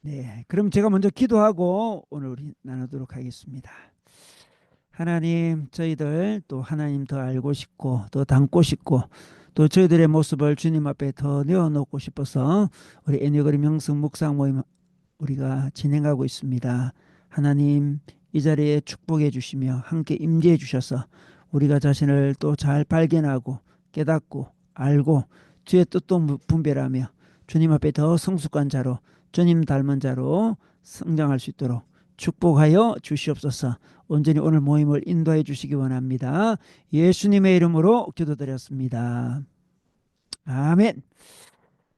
네, 그럼 제가 먼저 기도하고 오늘 우리 나누도록 하겠습니다. 하나님, 저희들 또 하나님 더 알고 싶고 더 닮고 싶고 또 저희들의 모습을 주님 앞에 더 내어놓고 싶어서 우리 애니그림 형성 묵상 모임 우리가 진행하고 있습니다. 하나님, 이 자리에 축복해 주시며 함께 임재해 주셔서 우리가 자신을 또 잘 발견하고 깨닫고 알고 주의 뜻도 분별하며 주님 앞에 더 성숙한 자로 주님 닮은 자로 성장할 수 있도록 축복하여 주시옵소서. 온전히 오늘 모임을 인도해 주시기 원합니다. 예수님의 이름으로 기도드렸습니다. 아멘.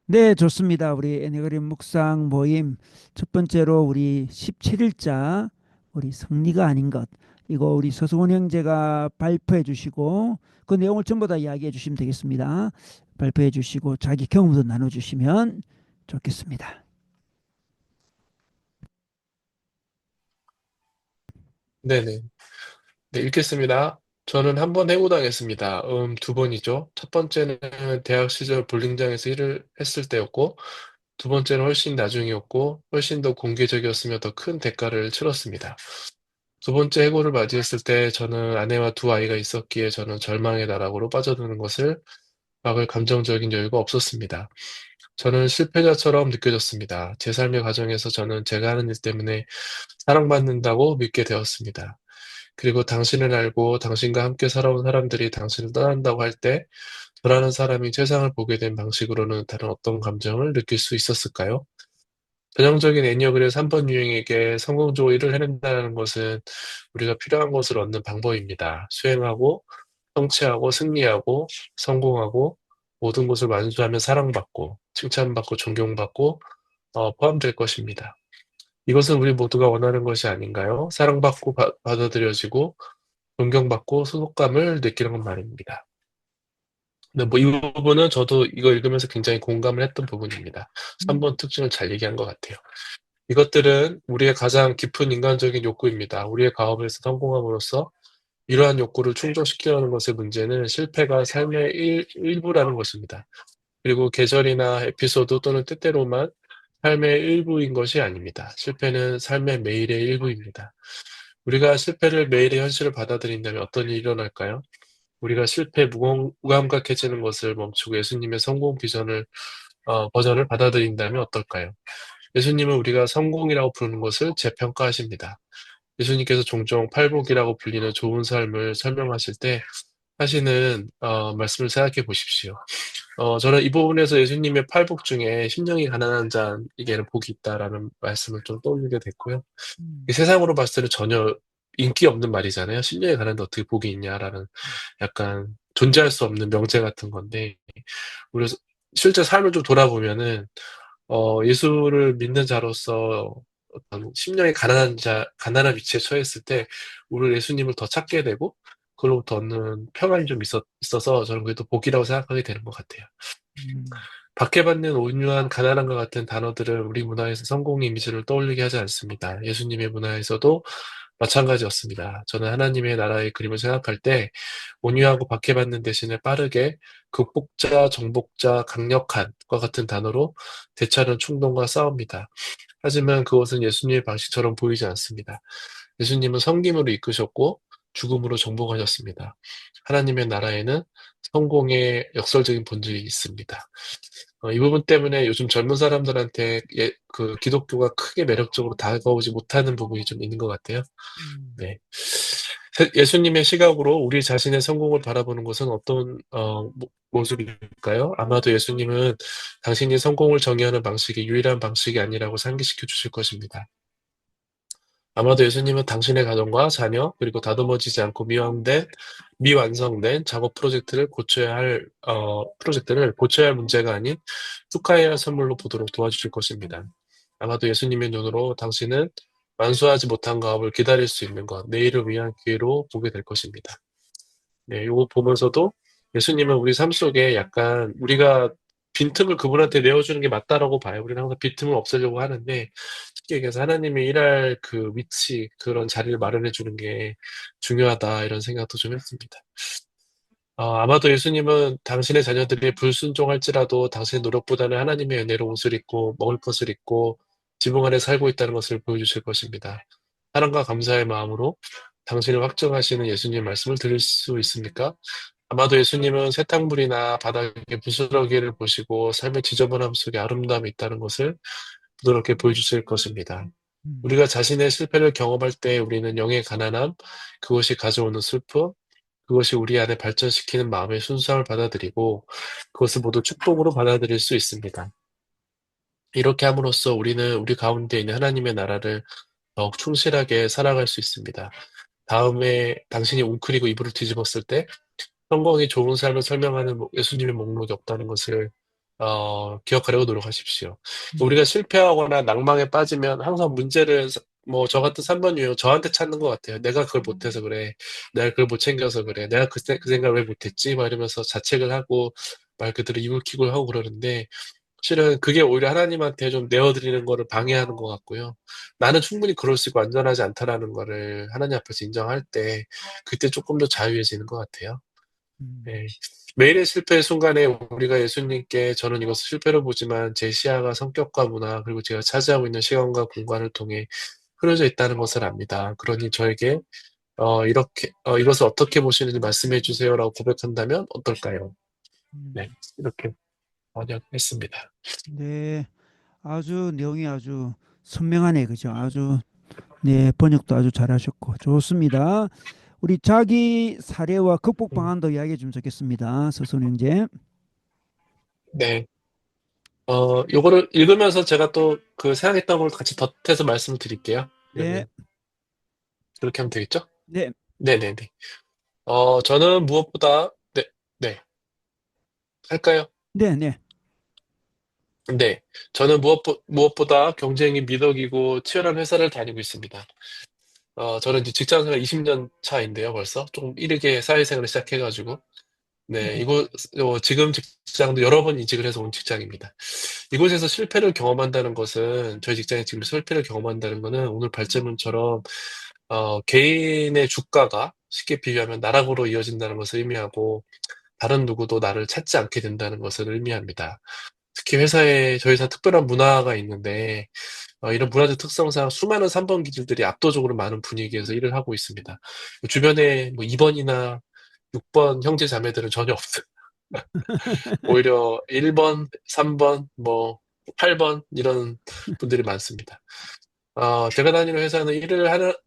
네, 좋습니다. 우리 애니그림 묵상 모임 첫 번째로 우리 17일자 우리 승리가 아닌 것 이거 우리 서수원 형제가 발표해 주시고 그 내용을 전부 다 이야기해 주시면 되겠습니다. 발표해 주시고 자기 경험도 나눠 주시면 좋겠습니다. 네네. 네, 읽겠습니다. 저는 한 번 해고당했습니다. 두 번이죠. 첫 번째는 대학 시절 볼링장에서 일을 했을 때였고, 두 번째는 훨씬 나중이었고, 훨씬 더 공개적이었으며 더 큰 대가를 치렀습니다. 두 번째 해고를 맞이했을 때 저는 아내와 두 아이가 있었기에 저는 절망의 나락으로 빠져드는 것을 막을 감정적인 여유가 없었습니다. 저는 실패자처럼 느껴졌습니다. 제 삶의 과정에서 저는 제가 하는 일 때문에 사랑받는다고 믿게 되었습니다. 그리고 당신을 알고 당신과 함께 살아온 사람들이 당신을 떠난다고 할 때 저라는 사람이 세상을 보게 된 방식으로는 다른 어떤 감정을 느낄 수 있었을까요? 전형적인 애니어그램 3번 유형에게 성공적으로 일을 해낸다는 것은 우리가 필요한 것을 얻는 방법입니다. 수행하고 성취하고 승리하고 성공하고 모든 것을 완수하면 사랑받고 칭찬받고 존경받고 포함될 것입니다. 이것은 우리 모두가 원하는 것이 아닌가요? 사랑받고 받아들여지고 존경받고 소속감을 느끼는 말입니다. 근데 뭐 이 부분은 저도 이거 읽으면서 굉장히 공감을 했던 부분입니다. 3번 특징을 잘 얘기한 것 같아요. 이것들은 우리의 가장 깊은 인간적인 욕구입니다. 우리의 가업에서 성공함으로써 이러한 욕구를 충족시키려는 것의 문제는 실패가 삶의 일부라는 것입니다. 그리고 계절이나 에피소드 또는 때때로만 삶의 일부인 것이 아닙니다. 실패는 삶의 매일의 일부입니다. 우리가 실패를 매일의 현실을 받아들인다면 어떤 일이 일어날까요? 우리가 실패에 무감각해지는 것을 멈추고 예수님의 성공 비전을 버전을 받아들인다면 어떨까요? 예수님은 우리가 성공이라고 부르는 것을 재평가하십니다. 예수님께서 종종 팔복이라고 불리는 좋은 삶을 설명하실 때 하시는 말씀을 생각해 보십시오. 저는 이 부분에서 예수님의 팔복 중에 심령이 가난한 자에게는 복이 있다라는 말씀을 좀 떠올리게 됐고요. 이 세상으로 봤을 때는 전혀 인기 없는 말이잖아요. 심령이 가난한데 어떻게 복이 있냐라는 약간 존재할 수 없는 명제 같은 건데, 우리 실제 삶을 좀 돌아보면은 예수를 믿는 자로서 어떤 심령이 가난한 위치에 처했을 때, 우리 예수님을 더 찾게 되고, 그로부터 얻는 평안이 좀 있어서 저는 그게 또 복이라고 생각하게 되는 것 같아요. 박해받는 온유한 가난함과 같은 단어들은 우리 문화에서 성공의 이미지를 떠올리게 하지 않습니다. 예수님의 문화에서도 마찬가지였습니다. 저는 하나님의 나라의 그림을 생각할 때 온유하고 박해받는 대신에 빠르게 극복자, 정복자, 강력한과 같은 단어로 대처하는 충동과 싸웁니다. 하지만 그것은 예수님의 방식처럼 보이지 않습니다. 예수님은 섬김으로 이끄셨고 죽음으로 정복하셨습니다. 하나님의 나라에는 성공의 역설적인 본질이 있습니다. 이 부분 때문에 요즘 젊은 사람들한테 그 기독교가 크게 매력적으로 다가오지 못하는 부분이 좀 있는 것 같아요. 네. 예수님의 시각으로 우리 자신의 성공을 바라보는 것은 어떤 모습일까요? 아마도 예수님은 당신이 성공을 정의하는 방식이 유일한 방식이 아니라고 상기시켜 주실 것입니다. 아마도 예수님은 당신의 가정과 자녀, 그리고 다듬어지지 않고 미완성된 작업 프로젝트를 고쳐야 할 문제가 아닌 축하해야 할 선물로 보도록 도와주실 것입니다. 아마도 예수님의 눈으로 당신은 완수하지 못한 가업을 기다릴 수 있는 것, 내일을 위한 기회로 보게 될 것입니다. 네, 요거 보면서도 예수님은 우리 삶 속에 약간 우리가 빈틈을 그분한테 내어주는 게 맞다라고 봐요. 우리는 항상 빈틈을 없애려고 하는데 쉽게 얘기해서 하나님이 일할 그 위치, 그런 자리를 마련해 주는 게 중요하다 이런 생각도 좀 했습니다. 아마도 예수님은 당신의 자녀들이 불순종할지라도 당신의 노력보다는 하나님의 은혜로 옷을 입고 먹을 것을 입고 지붕 아래 살고 있다는 것을 보여주실 것입니다. 사랑과 감사의 마음으로 당신을 확증하시는 예수님 말씀을 들을 수 있습니까? 아마도 예수님은 세탁물이나 바닥의 부스러기를 보시고 삶의 지저분함 속에 아름다움이 있다는 것을 부드럽게 보여주실 것입니다. 음, 우리가 자신의 실패를 경험할 때 우리는 영의 가난함, 그것이 가져오는 슬픔, 그것이 우리 안에 발전시키는 마음의 순수함을 받아들이고 그것을 모두 축복으로 받아들일 수 있습니다. 이렇게 함으로써 우리는 우리 가운데 있는 하나님의 나라를 더욱 충실하게 살아갈 수 있습니다. 다음에 당신이 웅크리고 이불을 뒤집었을 때 성공이 좋은 삶을 설명하는 예수님의 목록이 없다는 것을 기억하려고 노력하십시오. 음, 우리가 실패하거나 낭망에 빠지면 항상 문제를 뭐 저 같은 3번 유형 저한테 찾는 것 같아요. 내가 그걸 못해서 그래. 내가 그걸 못 챙겨서 그래. 내가 그 생각을 왜 못했지? 막 이러면서 자책을 하고 말 그대로 이불킥을 하고 그러는데 실은 그게 오히려 하나님한테 좀 내어드리는 거를 방해하는 것 같고요. 나는 충분히 그럴 수 있고 완전하지 않다라는 거를 하나님 앞에서 인정할 때 그때 조금 더 자유해지는 것 같아요. 음, 네. 매일의 실패의 순간에 우리가 예수님께 저는 이것을 실패로 보지만 제 시야가 성격과 문화 그리고 제가 차지하고 있는 시간과 공간을 통해 흐려져 있다는 것을 압니다. 그러니 저에게 이렇게 이것을 어떻게 보시는지 말씀해 주세요라고 고백한다면 어떨까요? 네, 음. 이렇게 번역했습니다. 네, 아주 내용이 아주 선명하네, 그죠? 아주 네, 번역도 아주 잘하셨고 좋습니다. 우리 자기 사례와 극복 음, 방안도 이야기해 주면 좋겠습니다. 서순 형제. 네. 요거를 읽으면서 제가 또 그 생각했던 걸 같이 덧해서 말씀을 드릴게요. 네, 그러면 그렇게 하면 되겠죠? 네, 네네네. 저는 무엇보다, 네, 네. 할까요? 네, 네, 네. 저는 무엇보다 경쟁이 미덕이고 치열한 회사를 다니고 있습니다. 저는 이제 직장 생활 20년 차인데요, 벌써. 조금 이르게 사회생활을 시작해가지고. 네, 네, 지금 직장도 여러 번 이직을 해서 온 직장입니다. 이곳에서 실패를 경험한다는 것은, 저희 직장에 지금 실패를 경험한다는 것은 오늘 발제문처럼, 개인의 주가가 쉽게 비유하면 나락으로 이어진다는 것을 의미하고, 다른 누구도 나를 찾지 않게 된다는 것을 의미합니다. 특히 저희 회사 특별한 문화가 있는데, 이런 문화적 특성상 수많은 3번 기질들이 압도적으로 많은 분위기에서 일을 하고 있습니다. 주변에 뭐 2번이나 6번 형제 자매들은 전혀 없어요. 오히려 1번, 3번, 뭐 8번 이런 분들이 많습니다. 제가 다니는 회사는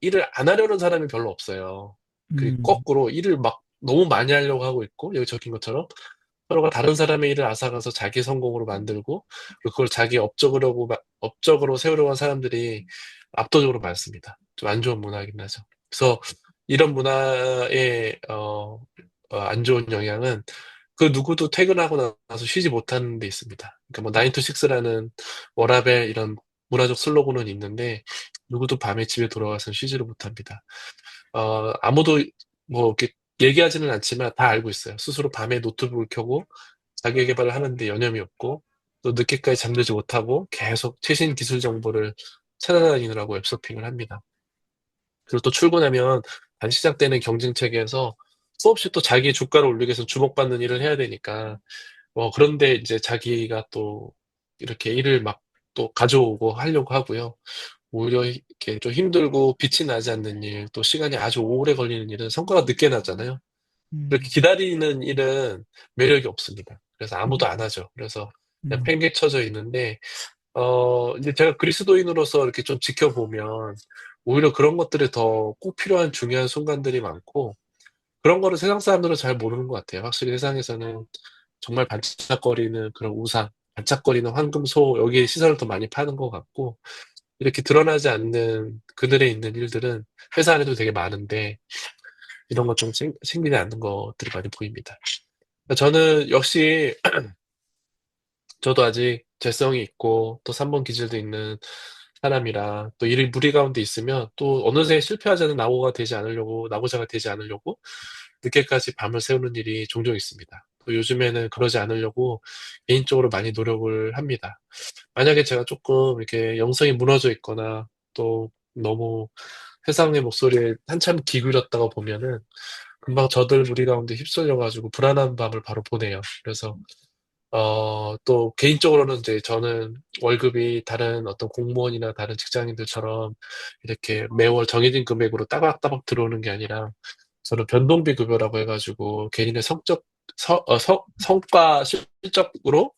일을 안 하려는 사람이 별로 없어요. 그리고 음, 거꾸로 일을 막 너무 많이 하려고 하고 있고, 여기 적힌 것처럼 서로가 다른 사람의 일을 앗아가서 자기 성공으로 만들고, 그리고 그걸 자기 업적으로 세우려고 하는 사람들이 압도적으로 많습니다. 좀 안 좋은 문화이긴 하죠. 그래서 이런 문화의, 안 좋은 영향은 그 누구도 퇴근하고 나서 쉬지 못하는 데 있습니다. 그러니까 뭐, 9 to 6라는 워라밸 이런 문화적 슬로건은 있는데, 누구도 밤에 집에 돌아가서 쉬지를 못합니다. 아무도 뭐 이렇게 얘기하지는 않지만 다 알고 있어요. 스스로 밤에 노트북을 켜고 자기 개발을 하는데 여념이 없고 또 늦게까지 잠들지 못하고 계속 최신 기술 정보를 찾아다니느라고 웹서핑을 합니다. 그리고 또 출근하면 단 시작되는 경쟁 체계에서 수없이 또 자기의 주가를 올리기 위해서 주목받는 일을 해야 되니까 그런데 이제 자기가 또 이렇게 일을 막 또 가져오고 하려고 하고요. 오히려 이렇게 좀 힘들고 빛이 나지 않는 일, 또 시간이 아주 오래 걸리는 일은 성과가 늦게 나잖아요. 그렇게 음, 기다리는 일은 매력이 없습니다. 그래서 아무도 안 음, 하죠. 그래서 그냥 음, 팽개쳐져 있는데, 이제 제가 그리스도인으로서 이렇게 좀 지켜보면, 오히려 그런 것들이 더 꼭 필요한 중요한 순간들이 많고, 그런 거를 세상 사람들은 잘 모르는 것 같아요. 확실히 세상에서는 정말 반짝거리는 그런 우상, 반짝거리는 황금소, 여기에 시선을 더 많이 파는 것 같고, 이렇게 드러나지 않는 그들의 있는 일들은 회사 안에도 되게 많은데 이런 것 좀 챙기지 않는 것들이 많이 보입니다. 저는 역시 저도 아직 재성이 있고 또 3번 기질도 있는 사람이라 또 일이 무리 가운데 있으면 또 어느새 실패하지 않은 낙오자가 되지 않으려고 늦게까지 밤을 새우는 일이 종종 있습니다. 또 요즘에는 그러지 않으려고 개인적으로 많이 노력을 합니다. 만약에 제가 조금 이렇게 영성이 무너져 있거나 또 너무 세상의 목소리에 한참 귀 기울였다가 보면은 금방 저들 무리 가운데 휩쓸려가지고 불안한 밤을 바로 보내요. 그래서 또 개인적으로는 이제 저는 월급이 다른 어떤 공무원이나 다른 직장인들처럼 이렇게 매월 정해진 금액으로 따박따박 들어오는 게 아니라 저는 변동비 급여라고 해가지고 개인의 성과 실적으로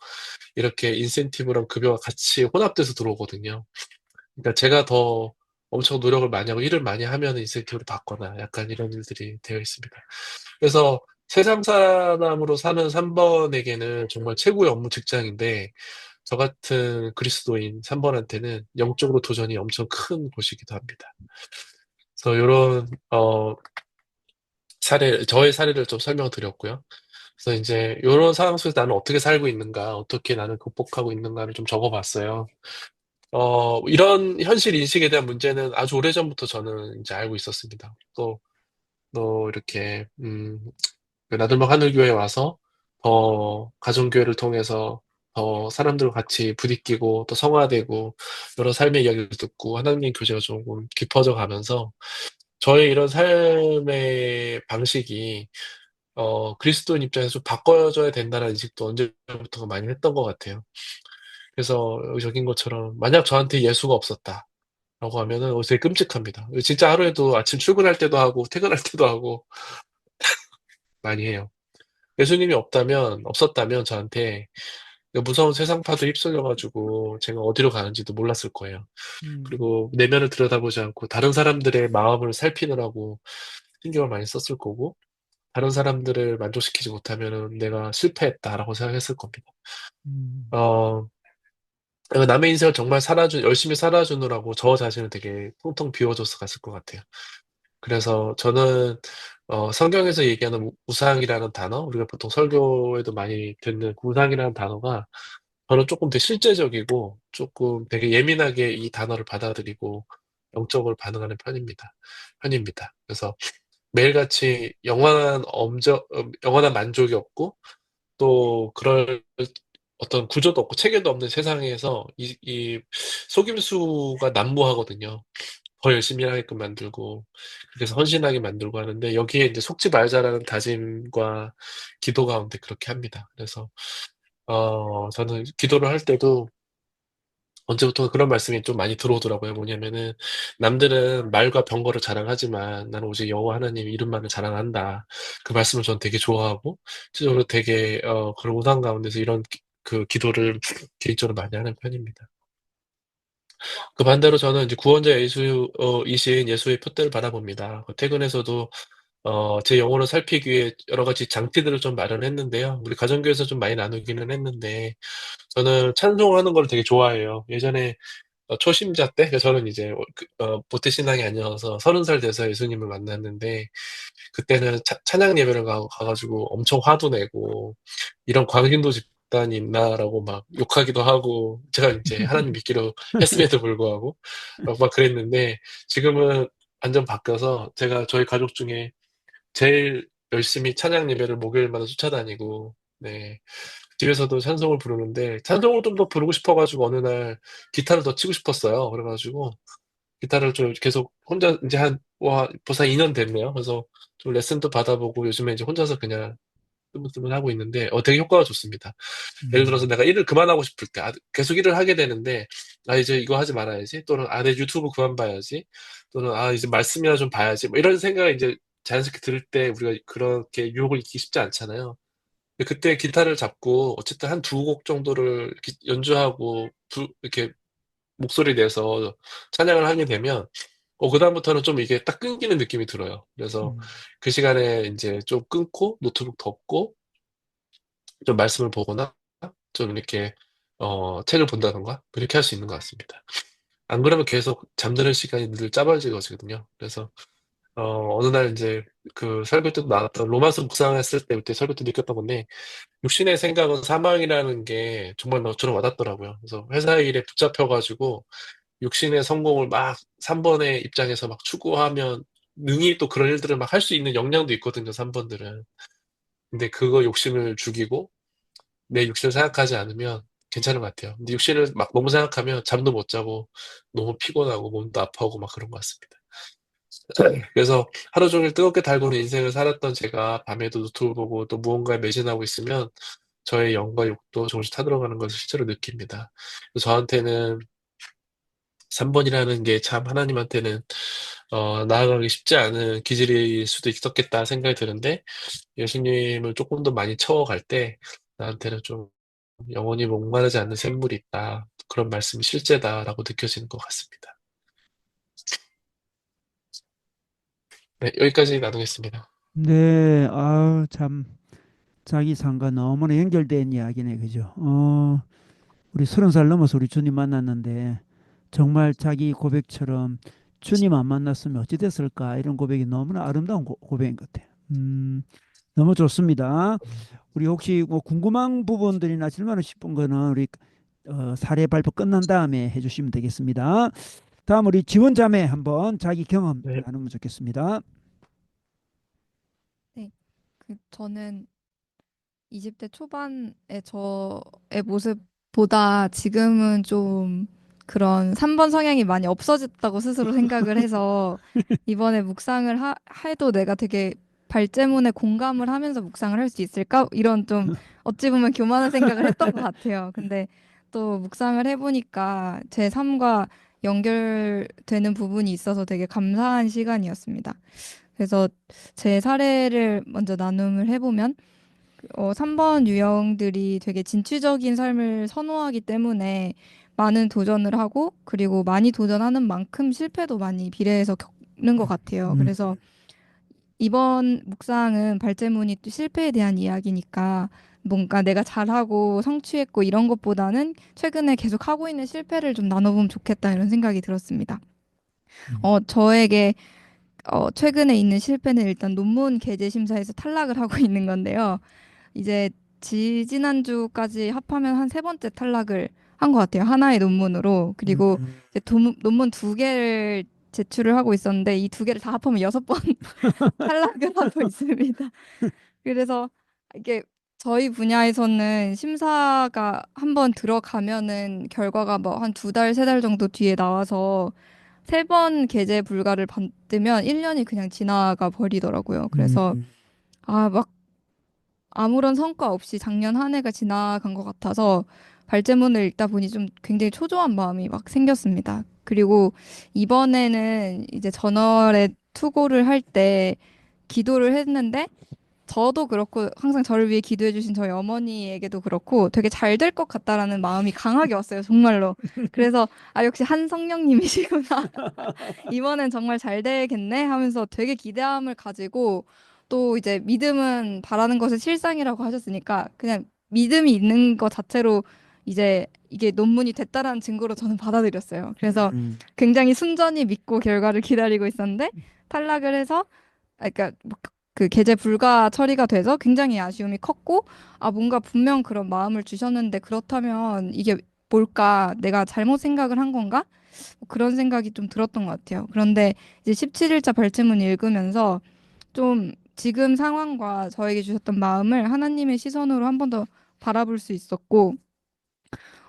이렇게 인센티브랑 급여가 같이 혼합돼서 들어오거든요. 그러니까 제가 더 엄청 노력을 많이 하고 일을 많이 하면 인센티브를 받거나 약간 이런 일들이 되어 있습니다. 그래서 세상 사람으로 사는 3번에게는 정말 최고의 업무 직장인데 저 같은 그리스도인 3번한테는 영적으로 도전이 엄청 큰 곳이기도 합니다. 그래서 이런 저의 사례를 좀 설명드렸고요. 그래서 이제 이런 상황 속에서 나는 어떻게 살고 있는가, 어떻게 나는 극복하고 있는가를 좀 적어봤어요. 이런 현실 인식에 대한 문제는 아주 오래전부터 저는 이제 알고 있었습니다. 또 이렇게 그 나들목 하늘교회 와서 더 가정교회를 통해서 더 사람들과 같이 부딪히고 또 성화되고 여러 삶의 이야기를 듣고 하나님 교제가 조금 깊어져 가면서 저의 이런 삶의 방식이 그리스도인 입장에서 좀 바꿔줘야 된다는 인식도 언제부턴가 많이 했던 것 같아요. 그래서 여기 적인 것처럼 만약 저한테 예수가 없었다라고 하면은 되게 끔찍합니다. 진짜 하루에도 아침 출근할 때도 하고 퇴근할 때도 하고 많이 해요. 예수님이 없었다면 저한테 그 무서운 세상파도 휩쓸려가지고 제가 어디로 가는지도 몰랐을 거예요. 음, 그리고 내면을 들여다보지 않고 다른 사람들의 마음을 살피느라고 신경을 많이 썼을 거고, 다른 사람들을 만족시키지 못하면은 내가 실패했다라고 생각했을 겁니다. 음, 어, 남의 인생을 정말 열심히 살아주느라고 저 자신을 되게 텅텅 비워줘서 갔을 것 같아요. 그래서 저는 성경에서 얘기하는 우상이라는 단어, 우리가 보통 설교에도 많이 듣는 그 우상이라는 단어가 저는 조금 더 실제적이고 조금 되게 예민하게 이 단어를 받아들이고 영적으로 반응하는 편입니다. 그래서 매일같이 영원한 만족이 없고 또 그럴 어떤 구조도 없고 체계도 없는 세상에서 이 속임수가 난무하거든요. 더 열심히 하게끔 만들고 그래서 헌신하게 만들고 하는데 여기에 이제 속지 말자라는 다짐과 기도 가운데 그렇게 합니다. 그래서 저는 기도를 할 때도 언제부터 그런 말씀이 좀 많이 들어오더라고요. 뭐냐면은 남들은 말과 병거를 자랑하지만 나는 오직 여호와 하나님 이름만을 자랑한다. 그 말씀을 전 되게 좋아하고 실제로 되게 그런 우상 가운데서 그 기도를 개인적으로 많이 하는 편입니다. 그 반대로 저는 이제 구원자 이신 예수의 표대를 바라봅니다. 퇴근에서도 제 영혼을 살피기 위해 여러 가지 장치들을 좀 마련했는데요. 우리 가정교회에서 좀 많이 나누기는 했는데 저는 찬송하는 걸 되게 좋아해요. 예전에 초심자 때, 그러니까 저는 이제 모태 신앙이 아니어서 30살 돼서 예수님을 만났는데 그때는 찬양 예배를 가가지고 엄청 화도 내고 이런 광신도 집단이 있나라고 막 욕하기도 하고 제가 이제 하나님 믿기로 했음에도 불구하고 막 그랬는데 지금은 완전 바뀌어서 제가 저희 가족 중에 제일 열심히 찬양 예배를 목요일마다 쫓아다니고 네 집에서도 찬송을 부르는데 찬송을 좀 더 부르고 싶어가지고 어느 날 기타를 더 치고 싶었어요. 그래가지고 기타를 좀 계속 혼자 이제 벌써 2년 됐네요. 그래서 좀 레슨도 받아보고 요즘에 이제 혼자서 그냥 뜨문뜨문 하고 있는데 되게 효과가 좋습니다. 예를 들어서 음, 내가 일을 그만하고 싶을 때 계속 일을 하게 되는데 이제 이거 하지 말아야지 또는 내 유튜브 그만 봐야지 또는 이제 말씀이나 좀 봐야지 뭐 이런 생각이 이제 자연스럽게 들을 때 우리가 그렇게 유혹을 이기기 쉽지 않잖아요. 근데 그때 기타를 잡고 어쨌든 한 두 곡 정도를 이렇게 연주하고 이렇게 목소리 내서 찬양을 하게 되면 그다음부터는 좀 이게 딱 끊기는 느낌이 들어요. 그래서 음, 그 시간에 이제 좀 끊고 노트북 덮고 좀 말씀을 보거나 좀 이렇게 책을 본다던가 그렇게 할 수 있는 것 같습니다. 안 그러면 계속 잠드는 시간이 늘 짜발지거든요. 그래서 어느 날 이제 그 설교 때도 나왔던 로마서 묵상했을 때 그때 설교 때 느꼈던 건데 육신의 생각은 사망이라는 게 정말 저처럼 와닿더라고요. 그래서 회사 일에 붙잡혀가지고 육신의 성공을 막 3번의 입장에서 막 추구하면 능히 또 그런 일들을 막 할 수 있는 역량도 있거든요, 3번들은. 근데 그거 욕심을 죽이고 내 육신을 생각하지 않으면 괜찮은 것 같아요. 근데 육신을 막 너무 생각하면 잠도 못 자고 너무 피곤하고 몸도 아파하고 막 그런 것 같습니다. 그래서 하루 종일 뜨겁게 달구는 인생을 살았던 제가 밤에도 노트북 보고 또 무언가에 매진하고 있으면 저의 영과 욕도 조금씩 타들어가는 것을 실제로 느낍니다. 그래서 저한테는 3번이라는 게 참 하나님한테는 나아가기 쉽지 않은 기질일 수도 있었겠다 생각이 드는데 예수님을 조금 더 많이 채워갈 때 나한테는 좀 영원히 목마르지 않는 샘물이 있다. 그런 말씀이 실제다라고 느껴지는 것 같습니다. 네, 여기까지 나누겠습니다. 네, 아우, 참, 자기 삶과 너무나 연결된 이야기네, 그죠? 우리 30살 넘어서 우리 주님 만났는데, 정말 자기 고백처럼 주님 안 만났으면 어찌 됐을까? 이런 고백이 너무나 아름다운 고백인 것 같아요. 너무 좋습니다. 우리 혹시 뭐 궁금한 부분들이나 질문하고 싶은 거는 우리 사례 발표 끝난 다음에 해주시면 되겠습니다. 다음 우리 지원 자매 한번 자기 경험 네, 나누면 좋겠습니다. 네, 저는 20대 초반의 저의 모습보다 지금은 좀 그런 3번 성향이 많이 없어졌다고 스스로 생각을 해서 이번에 묵상을 해도 내가 되게 발제문에 공감을 하면서 묵상을 할 수 있을까? 이런 좀 어찌 보면 교만한 생각을 했던 것 같아요. 근데 또 묵상을 해보니까 제 삶과 연결되는 부분이 있어서 되게 감사한 시간이었습니다. 그래서 제 사례를 먼저 나눔을 해보면 3번 유형들이 되게 진취적인 삶을 선호하기 때문에 많은 도전을 하고 그리고 많이 도전하는 만큼 실패도 많이 비례해서 겪는 것 같아요. 음, 그래서 이번 묵상은 발제문이 또 실패에 대한 이야기니까 뭔가 내가 잘하고 성취했고 이런 것보다는 최근에 계속 하고 있는 실패를 좀 나눠보면 좋겠다 이런 생각이 들었습니다. 저에게 최근에 있는 실패는 일단 논문 게재 심사에서 탈락을 하고 있는 건데요. 이제 지지난주까지 합하면 한 세 번째 탈락을 한 것 같아요. 하나의 논문으로. 그리고 음, 이제 논문 두 개를 제출을 하고 있었는데 이 두 개를 다 합하면 여섯 번 탈락을 하고 있습니다. 그래서 이게 저희 분야에서는 심사가 한번 들어가면은 결과가 뭐 한 두 달, 세 달 정도 뒤에 나와서 세 번 게재 불가를 받으면 1년이 그냥 지나가 버리더라고요. 그래서 음, 막 아무런 성과 없이 작년 한 해가 지나간 것 같아서 발제문을 읽다 보니 좀 굉장히 초조한 마음이 막 생겼습니다. 그리고 이번에는 이제 저널에 투고를 할 때 기도를 했는데 저도 그렇고 항상 저를 위해 기도해 주신 저희 어머니에게도 그렇고 되게 잘 될 것 같다라는 마음이 강하게 왔어요, 정말로. 그래서 역시 한 성령님이시구나. 이번엔 정말 잘 되겠네 하면서 되게 기대함을 가지고 또 이제 믿음은 바라는 것의 실상이라고 하셨으니까 그냥 믿음이 있는 것 자체로 이제 이게 논문이 됐다라는 증거로 저는 받아들였어요. 그래서 음, 굉장히 순전히 믿고 결과를 기다리고 있었는데 탈락을 해서 그러니까 뭐그 게재 불가 처리가 돼서 굉장히 아쉬움이 컸고 뭔가 분명 그런 마음을 주셨는데 그렇다면 이게 뭘까? 내가 잘못 생각을 한 건가? 그런 생각이 좀 들었던 것 같아요. 그런데 이제 17일차 발제문 읽으면서 좀 지금 상황과 저에게 주셨던 마음을 하나님의 시선으로 한 번 더 바라볼 수 있었고,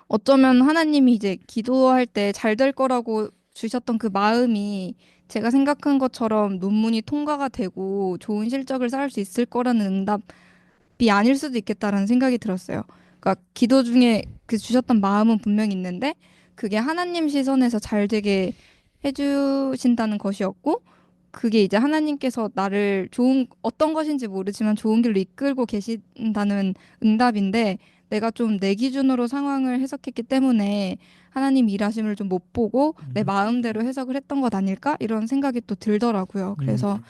어쩌면 하나님이 이제 기도할 때 잘 될 거라고 주셨던 그 마음이 제가 생각한 것처럼 논문이 통과가 되고 좋은 실적을 쌓을 수 있을 거라는 응답이 아닐 수도 있겠다라는 생각이 들었어요. 그러니까 기도 중에 그 주셨던 마음은 분명히 있는데 그게 하나님 시선에서 잘 되게 해주신다는 것이었고 그게 이제 하나님께서 나를 어떤 것인지 모르지만 좋은 길로 이끌고 계신다는 응답인데 내가 좀 내 기준으로 상황을 해석했기 때문에 하나님 일하심을 좀 못 보고 내 음, 마음대로 해석을 했던 것 아닐까? 이런 생각이 또 들더라고요. 그래서 음,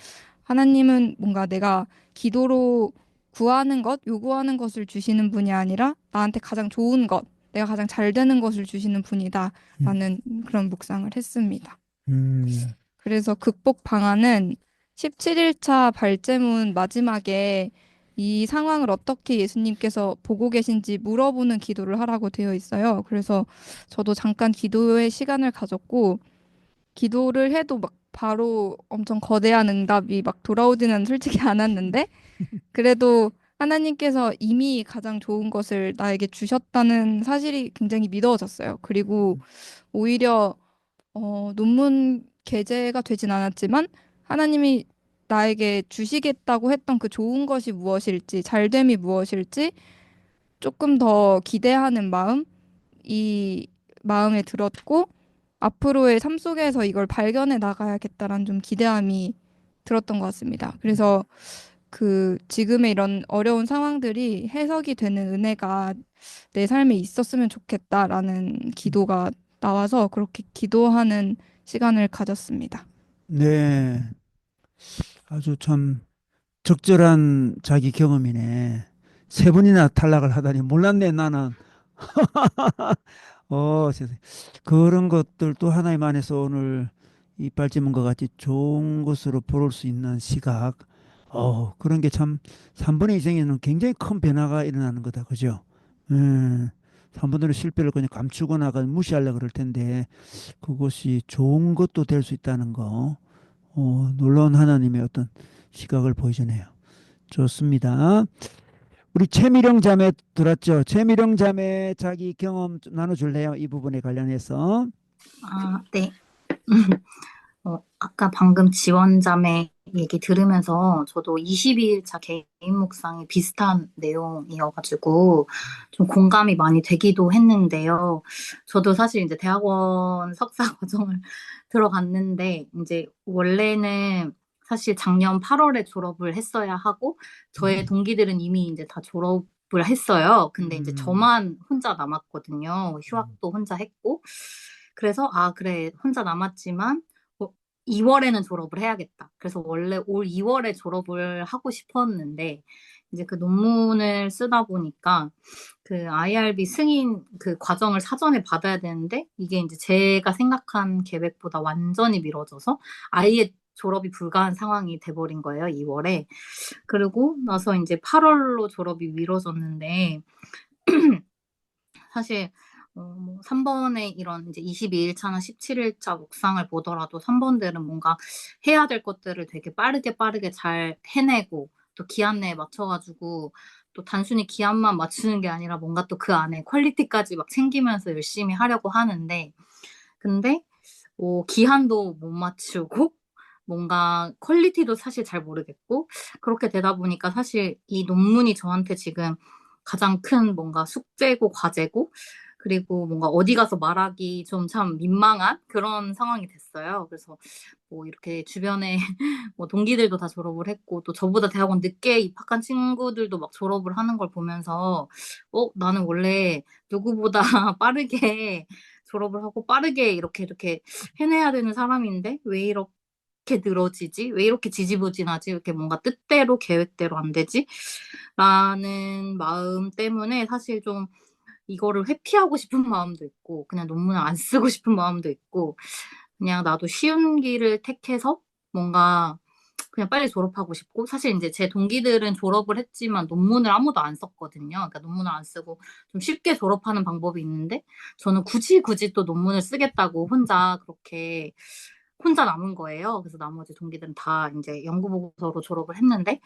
하나님은 뭔가 내가 기도로 구하는 것, 요구하는 것을 주시는 분이 아니라 나한테 가장 좋은 것, 내가 가장 잘 되는 것을 주시는 음, 분이다라는 그런 묵상을 했습니다. 음, 그래서 극복 방안은 17일차 발제문 마지막에 이 상황을 어떻게 예수님께서 보고 계신지 물어보는 기도를 하라고 되어 있어요. 그래서 저도 잠깐 기도의 시간을 가졌고, 기도를 해도 막 바로 엄청 거대한 응답이 막 돌아오지는 솔직히 않았는데, 그래도 하나님께서 이미 가장 좋은 것을 나에게 주셨다는 사실이 굉장히 믿어졌어요. 그리고 오히려 논문 게재가 되진 않았지만 하나님이 나에게 주시겠다고 했던 그 좋은 것이 무엇일지, 잘됨이 무엇일지 조금 더 기대하는 마음, 이 마음에 들었고, 앞으로의 삶 속에서 이걸 발견해 나가야겠다라는 좀 기대함이 들었던 것 같습니다. 그래서 그 지금의 이런 어려운 상황들이 해석이 되는 은혜가 내 삶에 있었으면 좋겠다라는 기도가 나와서 그렇게 기도하는 시간을 가졌습니다. 네, 아주 참 적절한 자기 경험이네. 세 번이나 탈락을 하다니 몰랐네, 나는. 세상에. 그런 것들도 하나님 안에서 오늘 이빨 찌문 것 같이 좋은 것으로 볼 수 있는 시각. 그런 게 참 3분의 2생에는 굉장히 큰 변화가 일어나는 거다. 그죠? 음, 3분의 1 실패를 그냥 감추거나 무시하려고 그럴 텐데 그것이 좋은 것도 될 수 있다는 거. 놀라운 하나님의 어떤 시각을 보여주네요. 좋습니다. 우리 최미령 자매 들었죠? 최미령 자매 자기 경험 좀 나눠줄래요? 이 부분에 관련해서. 네. 아까 방금 지원자매 얘기 들으면서 저도 22일차 개인 묵상이 비슷한 내용이어가지고 좀 공감이 많이 되기도 했는데요. 저도 사실 이제 대학원 석사 과정을 들어갔는데 이제 원래는 사실 작년 8월에 졸업을 했어야 하고 저의 동기들은 이미 이제 다 졸업을 했어요. 근데 이제 저만 혼자 남았거든요. 휴학도 혼자 했고. 그래서 그래 혼자 남았지만 2월에는 졸업을 해야겠다. 그래서 원래 올 2월에 졸업을 하고 싶었는데 이제 그 논문을 쓰다 보니까 그 IRB 승인 그 과정을 사전에 받아야 되는데 이게 이제 제가 생각한 계획보다 완전히 미뤄져서 아예 졸업이 불가한 상황이 돼버린 거예요, 2월에. 그리고 나서 이제 8월로 졸업이 미뤄졌는데 사실 뭐 3번에 이런 이제 22일차나 17일차 묵상을 보더라도 3번들은 뭔가 해야 될 것들을 되게 빠르게 잘 해내고 또 기한 내에 맞춰가지고 또 단순히 기한만 맞추는 게 아니라 뭔가 또 그 안에 퀄리티까지 막 챙기면서 열심히 하려고 하는데 근데 기한도 못 맞추고 뭔가 퀄리티도 사실 잘 모르겠고 그렇게 되다 보니까 사실 이 논문이 저한테 지금 가장 큰 뭔가 숙제고 과제고 그리고 뭔가 어디 가서 말하기 좀 참 민망한 그런 상황이 됐어요. 그래서 뭐 이렇게 주변에 뭐 동기들도 다 졸업을 했고 또 저보다 대학원 늦게 입학한 친구들도 막 졸업을 하는 걸 보면서 나는 원래 누구보다 빠르게 졸업을 하고 빠르게 이렇게 해내야 되는 사람인데 왜 이렇게 늘어지지? 왜 이렇게 지지부진하지? 이렇게 뭔가 뜻대로 계획대로 안 되지? 라는 마음 때문에 사실 좀 이거를 회피하고 싶은 마음도 있고 그냥 논문을 안 쓰고 싶은 마음도 있고 그냥 나도 쉬운 길을 택해서 뭔가 그냥 빨리 졸업하고 싶고 사실 이제 제 동기들은 졸업을 했지만 논문을 아무도 안 썼거든요. 그러니까 논문을 안 쓰고 좀 쉽게 졸업하는 방법이 있는데 저는 굳이 또 논문을 쓰겠다고 그렇게 혼자 남은 거예요. 그래서 나머지 동기들은 다 이제 연구보고서로 졸업을 했는데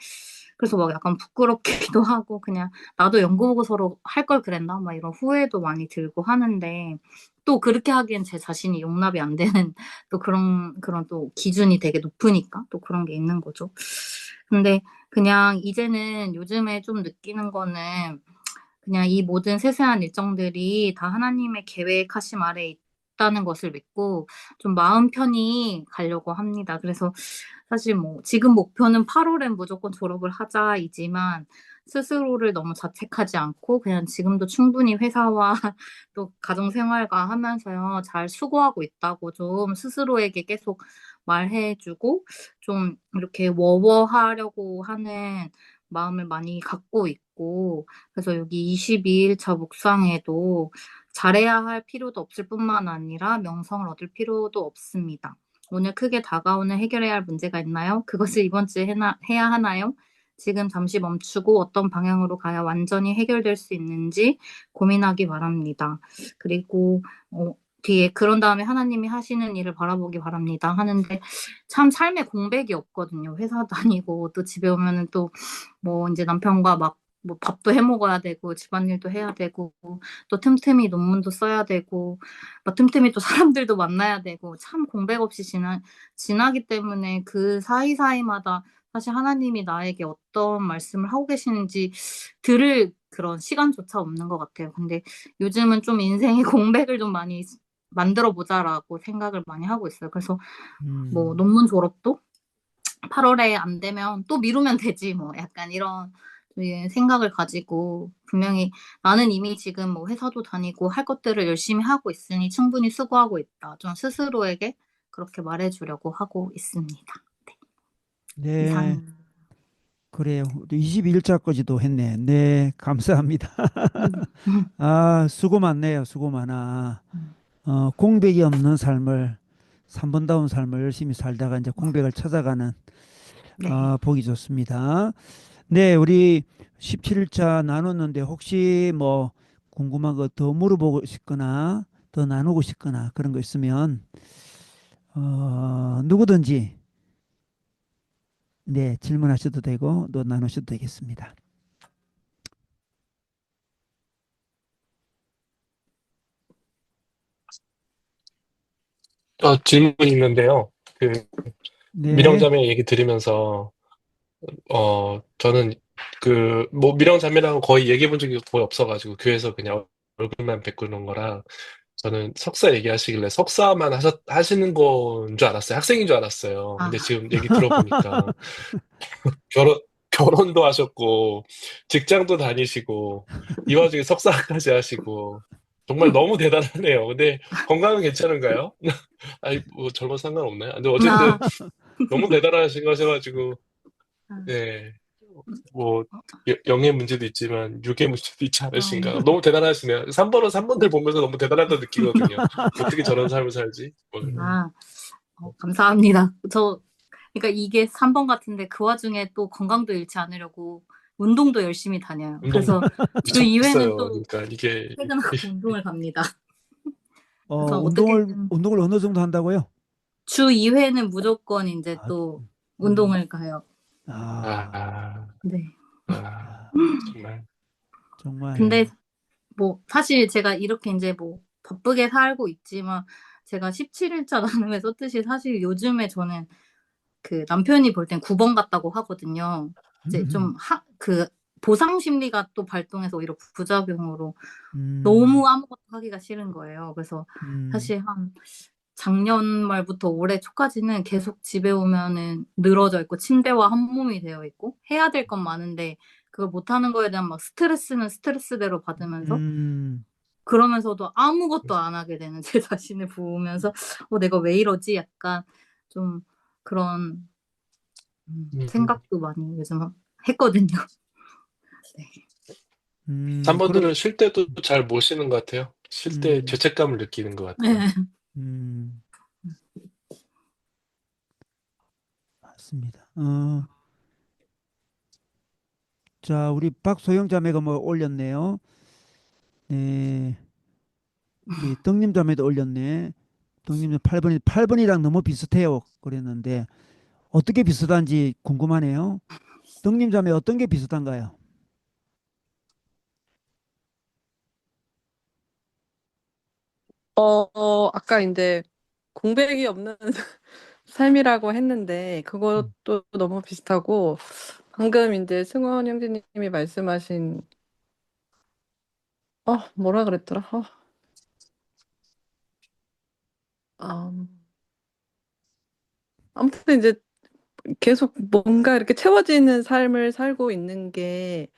그래서 막 약간 부끄럽기도 하고 그냥 나도 연구보고서로 할 걸 그랬나 막 이런 후회도 많이 들고 하는데 또 그렇게 하기엔 제 자신이 용납이 안 되는 또 그런 또 기준이 되게 높으니까 또 그런 게 있는 거죠. 근데 그냥 이제는 요즘에 좀 느끼는 거는 그냥 이 모든 세세한 일정들이 다 하나님의 계획하심 아래 있다는 것을 믿고 좀 마음 편히 가려고 합니다. 그래서 사실 뭐 지금 목표는 8월엔 무조건 졸업을 하자이지만 스스로를 너무 자책하지 않고 그냥 지금도 충분히 회사와 또 가정생활과 하면서요 잘 수고하고 있다고 좀 스스로에게 계속 말해주고 좀 이렇게 워워하려고 하는 마음을 많이 갖고 있고 그래서 여기 22일차 묵상에도 잘해야 할 필요도 없을 뿐만 아니라 명성을 얻을 필요도 없습니다. 오늘 크게 다가오는 해결해야 할 문제가 있나요? 그것을 이번 주에 해야 하나요? 지금 잠시 멈추고 어떤 방향으로 가야 완전히 해결될 수 있는지 고민하기 바랍니다. 그리고 뒤에 그런 다음에 하나님이 하시는 일을 바라보기 바랍니다 하는데 참 삶에 공백이 없거든요. 회사 다니고 또 집에 오면은 또 뭐 이제 남편과 막 뭐 밥도 해 먹어야 되고 집안일도 해야 되고 또 틈틈이 논문도 써야 되고 막 틈틈이 또 사람들도 만나야 되고 참 공백 없이 지나기 때문에 그 사이사이마다 사실 하나님이 나에게 어떤 말씀을 하고 계시는지 들을 그런 시간조차 없는 것 같아요. 근데 요즘은 좀 인생의 공백을 좀 많이 만들어 보자라고 생각을 많이 하고 있어요. 그래서 뭐 논문 졸업도 8월에 안 되면 또 미루면 되지 뭐 약간 이런 생각을 가지고 분명히 나는 이미 지금 뭐 회사도 다니고 할 것들을 열심히 하고 있으니 충분히 수고하고 있다. 좀 스스로에게 그렇게 말해주려고 하고 있습니다. 네, 네, 이상입니다. 그래요. 22일차까지도 했네. 네, 감사합니다. 음. 아, 수고 많네요. 수고 많아. 음. 공백이 없는 삶을, 3번다운 삶을 열심히 살다가 이제 공백을 찾아가는, 네. 보기 좋습니다. 네, 우리 17일차 나눴는데 혹시 뭐 궁금한 거 더 물어보고 싶거나 더 나누고 싶거나 그런 거 있으면, 누구든지, 네, 질문하셔도 되고, 또 나누셔도 되겠습니다. 질문 있는데요. 그 네, 미령자매 얘기 들으면서 저는 뭐 미령자매랑 거의 얘기해 본 적이 거의 없어가지고 교회에서 그냥 얼굴만 뵙고 있는 거라 저는 석사 얘기하시길래 석사만 하시는 건 줄 알았어요. 학생인 줄 알았어요. 아, 근데 지금 얘기 들어보니까 결혼도 하셨고 직장도 다니시고 이 와중에 석사까지 하시고 정말 너무 대단하네요. 근데 건강은 괜찮은가요? 아니 뭐 젊어 상관없나요? 근데 어쨌든 나, 너무 대단하신 거셔가지고 아, 네. 뭐 영의 문제도 있지만 육의 문제도 있지 어, 않으신가. 너무 대단하시네요. 3번은 3번들 보면서 너무 대단하다 느끼거든요. 어떻게 저런 삶을 살지? 뭐, 음, 아, 감사합니다. 그러니까 이게 3번 같은데 그 와중에 또 건강도 잃지 않으려고 운동도 열심히 다녀요. 운동 그래서 주 2회는 미쳤어요. 또 그러니까 이게 퇴근하고 운동을 갑니다. 그래서 운동을, 어떻게든 운동을 어느 정도 한다고요? 주 2회는 무조건 이제 아, 또 음, 운동을 가요. 아, 아, 네. 아, 야, 정말 정말, 근데 뭐 사실 제가 이렇게 이제 뭐 바쁘게 살고 있지만 제가 17일차 나눔에 썼듯이 사실 요즘에 저는 그 남편이 볼 땐 9번 같다고 하거든요. 이제 좀 그 보상 심리가 또 발동해서 오히려 부작용으로 음, 너무 아무것도 하기가 싫은 거예요. 그래서 음, 사실 한 작년 말부터 올해 초까지는 계속 집에 오면은 늘어져 있고 침대와 한 몸이 되어 있고 해야 될 건 많은데 그걸 못하는 거에 대한 막 스트레스는 스트레스대로 받으면서 음, 그러면서도 아무것도 안 하게 되는 제 자신을 보면서 내가 왜 이러지? 약간 좀 그런 음, 생각도 많이 요즘 했거든요. 네. 3번들은 그럼, 쉴 때도 잘 못 쉬는 것 같아요. 쉴 때 음, 죄책감을 느끼는 것 같아요. 네. 음, 맞습니다. 자, 우리 박소영 자매가 뭐 올렸네요. 네, 우리 떡님 자매도 올렸네. 떡님 8번이랑 너무 비슷해요. 그랬는데, 어떻게 비슷한지 궁금하네요. 떡님 자매 어떤 게 비슷한가요? 아까 이제 공백이 없는 삶이라고 했는데 음. 그것도 너무 비슷하고 방금 이제 승원 형제님이 말씀하신 뭐라 그랬더라? 아무튼 이제 계속 뭔가 이렇게 채워지는 삶을 살고 있는 게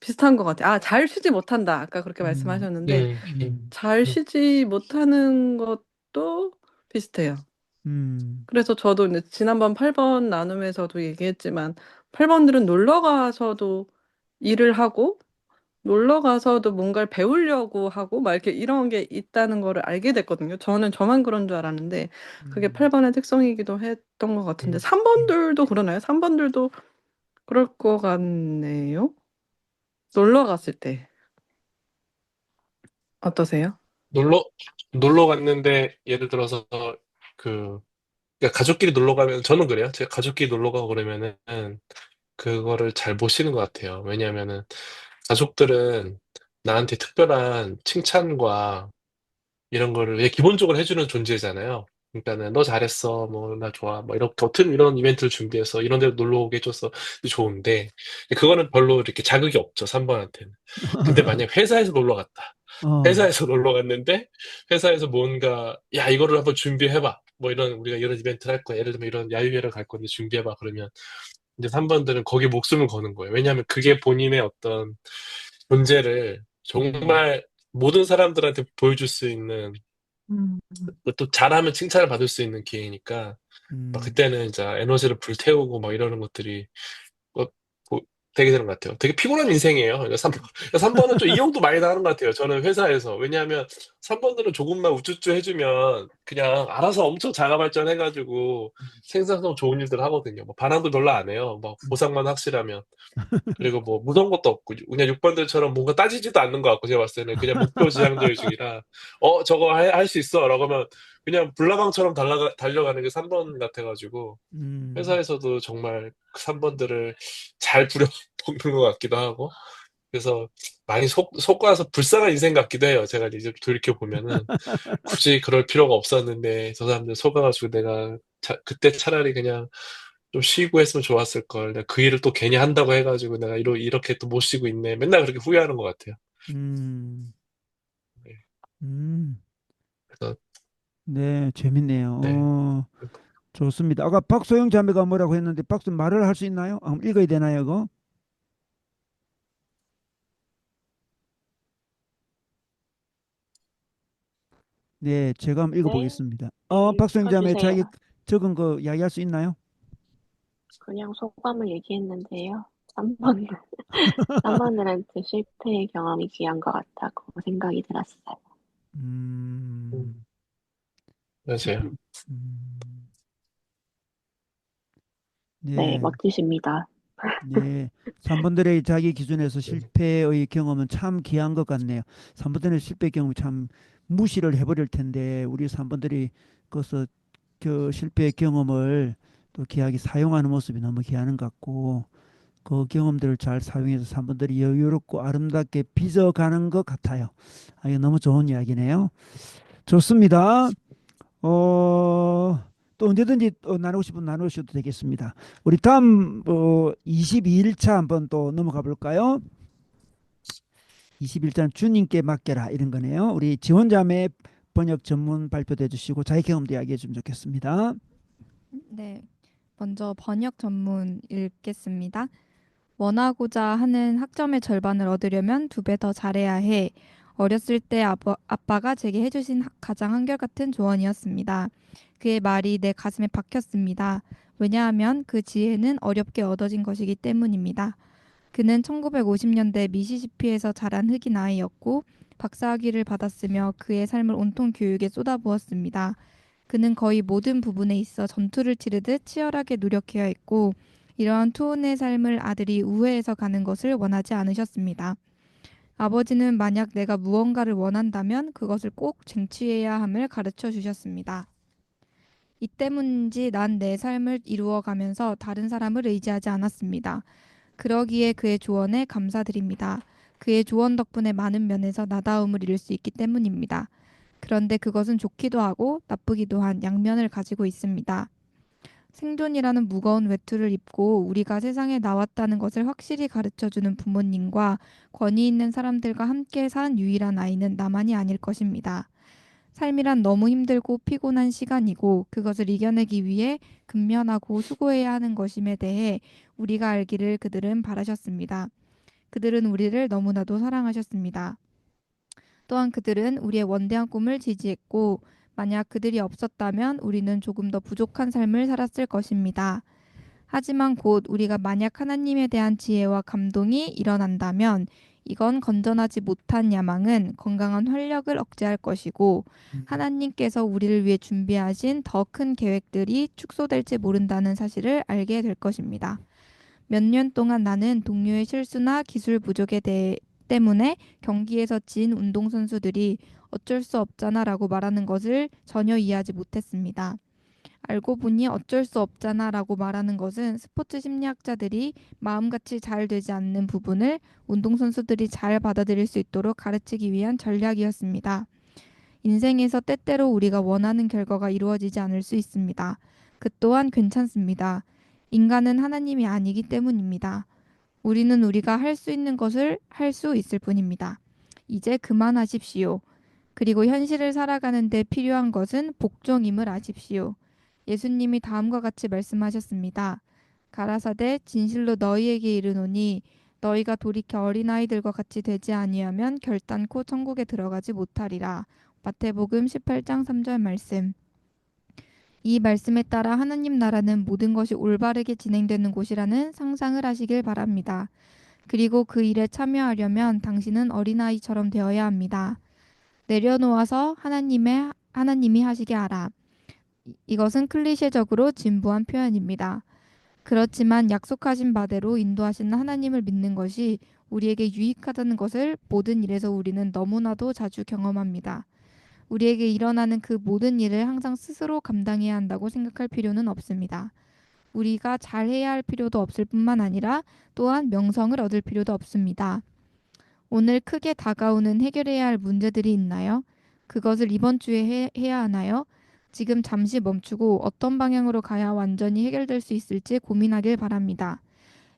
비슷한 것 같아요. 잘 쉬지 못한다. 아까 그렇게 음, 말씀하셨는데 음, 음, 잘 음, 쉬지 못하는 것도 비슷해요. 음, 그래서 저도 이제 지난번 8번 나눔에서도 얘기했지만 8번들은 놀러 가서도 일을 하고 놀러 가서도 뭔가를 배우려고 하고 막 이렇게 이런 게 있다는 거를 알게 됐거든요. 저는 저만 그런 줄 알았는데 그게 음. 8번의 특성이기도 했던 것 같은데 음. 3번들도 그러나요? 3번들도 그럴 것 같네요. 놀러 갔을 때 어떠세요? 놀러 놀러 갔는데 예를 들어서 그 그러니까 가족끼리 놀러 가면 저는 그래요. 제가 가족끼리 놀러 가고 그러면은 그거를 잘 모시는 것 같아요. 왜냐하면은 가족들은 나한테 특별한 칭찬과 이런 거를 그냥 기본적으로 해주는 존재잖아요. 그러니까는 너 잘했어, 뭐 나 좋아, 뭐 이런 겉은 이런 이벤트를 준비해서 이런 데 놀러 오게 해줘서 좋은데 그거는 별로 이렇게 자극이 없죠, 3번한테는. 근데 만약 회사에서 놀러 갔다. 어, 회사에서 놀러 갔는데 회사에서 뭔가 야 이거를 한번 준비해봐. 뭐 이런 우리가 이런 이벤트를 할 거야. 예를 들면 이런 야유회를 갈 건데 준비해봐. 그러면 이제 3번들은 거기에 목숨을 거는 거예요. 왜냐하면 그게 본인의 어떤 존재를 음, 정말 모든 사람들한테 보여줄 수 있는 음. 또 잘하면 칭찬을 받을 수 있는 기회니까 막 음. 그때는 이제 에너지를 불태우고 막 이러는 것들이 어, 되게 되는 것 같아요. 되게 피곤한 인생이에요. 그러니까 3번은 좀 이용도 많이 당하는 것 같아요. 저는 회사에서. 왜냐하면 3번들은 조금만 우쭈쭈 해주면 그냥 알아서 엄청 자가 발전해가지고 생산성 좋은 일들 하거든요. 뭐 반항도 별로 안 해요. 뭐 보상만 확실하면. 그리고 뭐 무서운 것도 없고 그냥 6번들처럼 뭔가 따지지도 않는 것 같고 제가 봤을 때는 그냥 목표 지향적이라 저거 할 수 있어 라고 하면 그냥 불나방처럼 달려가는 게 3번 같아가지고 음. 회사에서도 정말 3번들을 잘 부려먹는 것 같기도 하고 그래서 많이 속아서 불쌍한 인생 같기도 해요. 제가 이제 돌이켜 보면은 굳이 그럴 필요가 없었는데 저 사람들 속아가지고 내가 그때 차라리 그냥 좀 쉬고 했으면 좋았을 걸. 내가 그 일을 또 괜히 한다고 해가지고 내가 이렇게 또 못 쉬고 있네. 맨날 그렇게 후회하는 것 같아요. 음. 네. 음. 그래서 네, 재밌네요. 네. 좋습니다. 아까 박소영 자매가 뭐라고 했는데 박수 말을 할 수 있나요? 읽어야 되나요, 이거? 네, 제가 한번 네, 읽어보겠습니다. 박소영 자매 읽어주세요. 자기 적은 거 이야기할 수 있나요? 그냥 소감을 얘기했는데요. 3번, 3번들한테 실패의 경험이 귀한 것 같다고 생각이 들었어요. 음, 음, 맞아요. 음, 네, 네, 멋지십니다. 네. 3번들의 자기 기준에서 네. 실패의 경험은 참 귀한 것 같네요. 3번들의 실패 경험 참 무시를 해버릴 텐데 우리 3번들이 그것을 그 실패의 경험을 또 귀하게 사용하는 모습이 너무 귀하는 것 같고 그 경험들을 잘 사용해서 3번들이 여유롭고 아름답게 빚어가는 것 같아요. 이거 너무 좋은 이야기네요. 좋습니다. 또 언제든지 또 나누고 싶으면 나누셔도 되겠습니다. 우리 다음 22일차 한번 또 넘어가 볼까요? 21차는 주님께 맡겨라 이런 거네요. 우리 지원자매 번역 전문 발표해 주시고 자기 경험도 이야기해 주면 좋겠습니다. 네, 먼저 번역 전문 읽겠습니다. 원하고자 하는 학점의 절반을 얻으려면 2배 더 잘해야 해. 어렸을 때 아빠가 제게 해주신 가장 한결같은 조언이었습니다. 그의 말이 내 가슴에 박혔습니다. 왜냐하면 그 지혜는 어렵게 얻어진 것이기 때문입니다. 그는 1950년대 미시시피에서 자란 흑인 아이였고 박사학위를 받았으며 그의 삶을 온통 교육에 쏟아부었습니다. 그는 거의 모든 부분에 있어 전투를 치르듯 치열하게 노력해야 했고 이러한 투혼의 삶을 아들이 우회해서 가는 것을 원하지 않으셨습니다. 아버지는 만약 내가 무언가를 원한다면 그것을 꼭 쟁취해야 함을 가르쳐 주셨습니다. 이 때문인지 난 내 삶을 이루어가면서 다른 사람을 의지하지 않았습니다. 그러기에 그의 조언에 감사드립니다. 그의 조언 덕분에 많은 면에서 나다움을 이룰 수 있기 때문입니다. 그런데 그것은 좋기도 하고 나쁘기도 한 양면을 가지고 있습니다. 생존이라는 무거운 외투를 입고 우리가 세상에 나왔다는 것을 확실히 가르쳐주는 부모님과 권위 있는 사람들과 함께 산 유일한 아이는 나만이 아닐 것입니다. 삶이란 너무 힘들고 피곤한 시간이고 그것을 이겨내기 위해 근면하고 수고해야 하는 것임에 대해 우리가 알기를 그들은 바라셨습니다. 그들은 우리를 너무나도 사랑하셨습니다. 또한 그들은 우리의 원대한 꿈을 지지했고 만약 그들이 없었다면 우리는 조금 더 부족한 삶을 살았을 것입니다. 하지만 곧 우리가 만약 하나님에 대한 지혜와 감동이 일어난다면 이건 건전하지 못한 야망은 건강한 활력을 억제할 것이고 하나님께서 우리를 위해 준비하신 더 큰 계획들이 축소될지 모른다는 사실을 알게 될 것입니다. 몇 년 동안 나는 동료의 실수나 기술 부족에 대해 때문에 경기에서 진 운동선수들이 어쩔 수 없잖아라고 말하는 것을 전혀 이해하지 못했습니다. 알고 보니 어쩔 수 없잖아라고 말하는 것은 스포츠 심리학자들이 마음같이 잘 되지 않는 부분을 운동선수들이 잘 받아들일 수 있도록 가르치기 위한 전략이었습니다. 인생에서 때때로 우리가 원하는 결과가 이루어지지 않을 수 있습니다. 그 또한 괜찮습니다. 인간은 하나님이 아니기 때문입니다. 우리는 우리가 할 수 있는 것을 할 수 있을 뿐입니다. 이제 그만하십시오. 그리고 현실을 살아가는 데 필요한 것은 복종임을 아십시오. 예수님이 다음과 같이 말씀하셨습니다. 가라사대 진실로 너희에게 이르노니 너희가 돌이켜 어린아이들과 같이 되지 아니하면 결단코 천국에 들어가지 못하리라. 마태복음 18장 3절 말씀. 이 말씀에 따라 하나님 나라는 모든 것이 올바르게 진행되는 곳이라는 상상을 하시길 바랍니다. 그리고 그 일에 참여하려면 당신은 어린아이처럼 되어야 합니다. 내려놓아서 하나님이 하시게 하라. 이것은 클리셰적으로 진부한 표현입니다. 그렇지만 약속하신 바대로 인도하시는 하나님을 믿는 것이 우리에게 유익하다는 것을 모든 일에서 우리는 너무나도 자주 경험합니다. 우리에게 일어나는 그 모든 일을 항상 스스로 감당해야 한다고 생각할 필요는 없습니다. 우리가 잘해야 할 필요도 없을 뿐만 아니라 또한 명성을 얻을 필요도 없습니다. 오늘 크게 다가오는 해결해야 할 문제들이 있나요? 그것을 이번 주에 해야 하나요? 지금 잠시 멈추고 어떤 방향으로 가야 완전히 해결될 수 있을지 고민하길 바랍니다.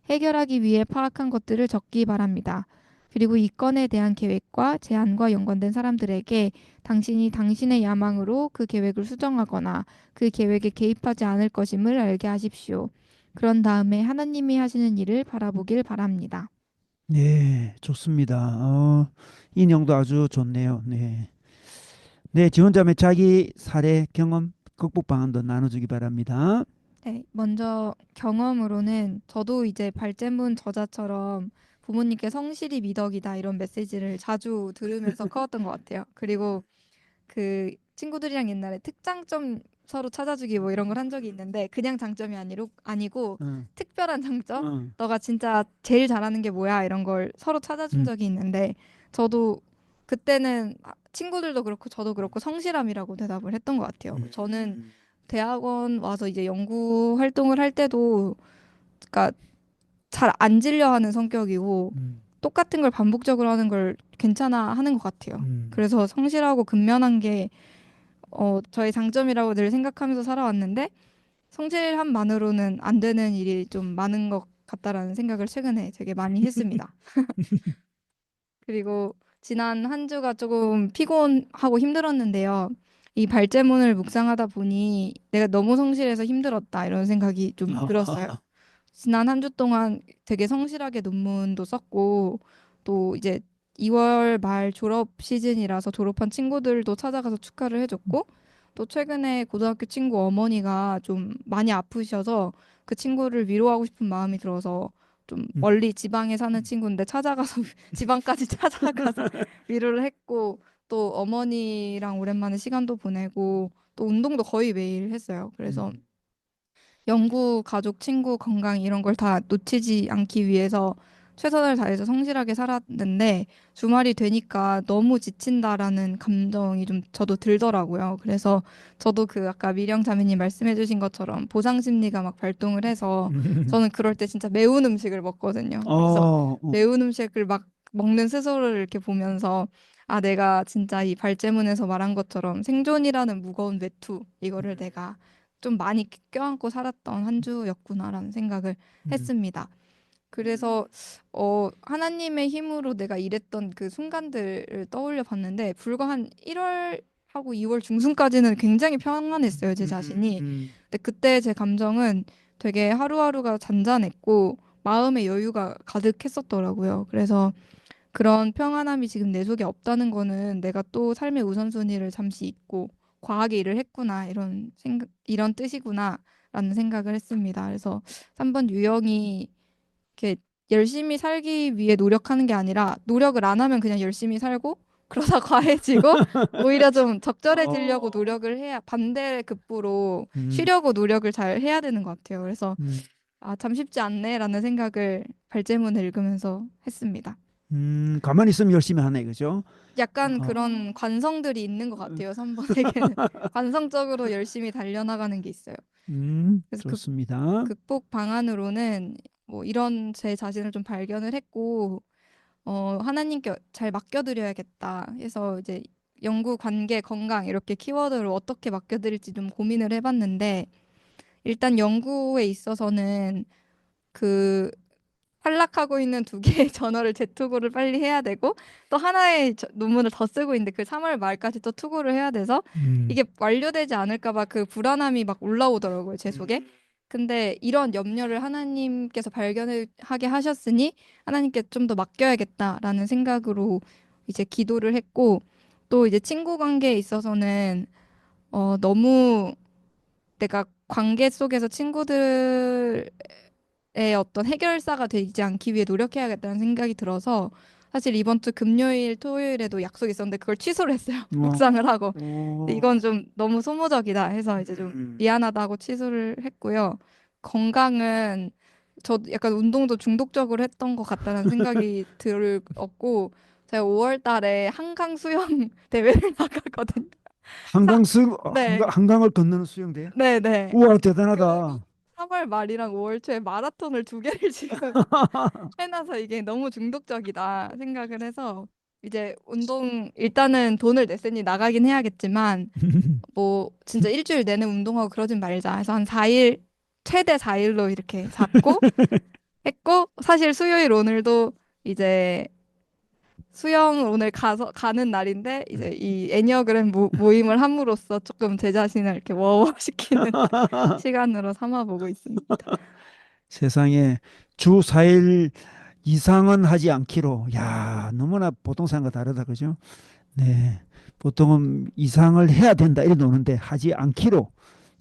해결하기 위해 파악한 것들을 적기 바랍니다. 그리고 이 건에 대한 계획과 제안과 연관된 사람들에게 당신이 당신의 야망으로 그 계획을 수정하거나 그 계획에 개입하지 않을 것임을 알게 하십시오. 그런 다음에 하나님이 하시는 일을 바라보길 바랍니다. 네, 좋습니다. 인용도 아주 좋네요. 네. 네, 지원자매 자기 사례 경험 극복 방안도 나눠주기 바랍니다. 네, 먼저 경험으로는 저도 이제 발제문 저자처럼 부모님께 성실이 미덕이다 이런 메시지를 자주 들으면서 커왔던 것 같아요. 그리고 그 친구들이랑 옛날에 특장점 서로 찾아주기 뭐 이런 걸 한 적이 있는데 그냥 장점이 아니고 응, 특별한 장점? 응, 너가 진짜 제일 잘하는 게 뭐야? 이런 걸 서로 찾아준 응, 적이 있는데 저도 그때는 친구들도 그렇고 저도 그렇고 성실함이라고 대답을 했던 것 같아요. 저는 대학원 와서 이제 연구 활동을 할 때도 그러니까 잘 안 질려 하는 성격이고 똑같은 걸 반복적으로 하는 걸 괜찮아 하는 것 같아요. 그래서 성실하고 근면한 게 저의 장점이라고 늘 생각하면서 살아왔는데 성실함만으로는 안 되는 일이 좀 많은 것 같다라는 생각을 최근에 되게 많이 했습니다. 그리고 지난 한 주가 조금 피곤하고 힘들었는데요. 이 발제문을 묵상하다 보니 내가 너무 성실해서 힘들었다 이런 생각이 좀 들었어요. 지난 한 주 동안 되게 성실하게 논문도 썼고 또 이제 2월 말 졸업 시즌이라서 졸업한 친구들도 찾아가서 축하를 해줬고 또 최근에 고등학교 친구 어머니가 좀 많이 아프셔서 그 친구를 위로하고 싶은 마음이 들어서 좀 멀리 지방에 사는 친구인데 찾아가서 지방까지 찾아가서 위로를 했고 또 어머니랑 오랜만에 시간도 보내고 또 운동도 거의 매일 했어요. 그래서 연구, 가족, 친구, 건강 이런 걸 다 놓치지 않기 위해서 최선을 다해서 성실하게 살았는데 주말이 되니까 너무 지친다라는 감정이 좀 저도 들더라고요. 그래서 저도 그 아까 미령 자매님 말씀해주신 것처럼 보상 심리가 막 발동을 해서 저는 그럴 때 진짜 매운 음식을 먹거든요. 그래서 매운 음식을 막 먹는 스스로를 이렇게 보면서 아, 내가 진짜 이 발제문에서 말한 것처럼 생존이라는 무거운 외투 이거를 내가 좀 많이 껴안고 살았던 한 주였구나라는 생각을 했습니다. 그래서 하나님의 힘으로 내가 일했던 그 순간들을 떠올려 봤는데 불과 한 1월 하고 2월 중순까지는 굉장히 평안했어요, 제 자신이. 근데 그때 제 감정은 되게 하루하루가 잔잔했고 마음의 여유가 가득했었더라고요. 그래서 그런 평안함이 지금 내 속에 없다는 거는 내가 또 삶의 우선순위를 잠시 잊고 과하게 일을 했구나 이런 뜻이구나라는 생각을 했습니다. 그래서 3번 유형이 이렇게 열심히 살기 위해 노력하는 게 아니라 노력을 안 하면 그냥 열심히 살고 그러다 과해지고 오히려 좀 적절해지려고 노력을 해야 반대 급부로 쉬려고 노력을 잘 해야 되는 것 같아요. 그래서 아, 참 쉽지 않네라는 생각을 발제문을 읽으면서 했습니다. 가만히 있으면 열심히 하네, 그죠? 약간 그런 관성들이 있는 것 같아요. 3번에게는 관성적으로 열심히 달려나가는 게 있어요. 그래서 좋습니다. 극복 방안으로는 뭐 이런 제 자신을 좀 발견을 했고 하나님께 잘 맡겨드려야겠다 해서 이제 연구, 관계, 건강 이렇게 키워드를 어떻게 맡겨드릴지 좀 고민을 해봤는데 일단 연구에 있어서는 그 탈락하고 있는 두 개의 저널을 재투고를 빨리 해야 되고 또 하나의 논문을 더 쓰고 있는데 그 3월 말까지 또 투고를 해야 돼서 이게 완료되지 않을까 봐 그 불안함이 막 올라오더라고요, 제 속에. 근데 이런 염려를 하나님께서 발견하게 하셨으니 하나님께 좀 더 맡겨야겠다라는 생각으로 이제 기도를 했고 또 이제 친구 관계에 있어서는 너무 내가 관계 속에서 친구들의 어떤 해결사가 되지 않기 위해 노력해야겠다는 생각이 들어서 사실 이번 주 금요일, 토요일에도 약속이 있었는데 그걸 취소를 했어요. 묵상을 하고. 근데 이건 좀 너무 소모적이다 해서 이제 좀 미안하다고 취소를 했고요. 건강은 저 약간 운동도 중독적으로 했던 것 같다는 생각이 들었고 제가 5월 달에 한강 수영 대회를 나갔거든요. 네, 한강을 건너는 수영대요? 네, 네. 우와, 대단하다. 3월 말이랑 5월 초에 마라톤을 두 개를 지금 해놔서 이게 너무 중독적이다 생각을 해서 이제 운동 일단은 돈을 냈으니 나가긴 해야겠지만 뭐 진짜 일주일 내내 운동하고 그러진 말자 해서 한 4일 최대 4일로 이렇게 잡고 했고 사실 수요일 오늘도 이제 수영 오늘 가는 날인데 이제 이 애니어그램 모임을 함으로써 조금 제 자신을 이렇게 워워시키는 시간으로 삼아보고 있습니다. 세상에 주 4일 이상은 하지 않기로. 야, 너무나 보통 사람과 다르다, 그죠? 네. 보통은 이상을 해야 된다 이래 놓는데 하지 않기로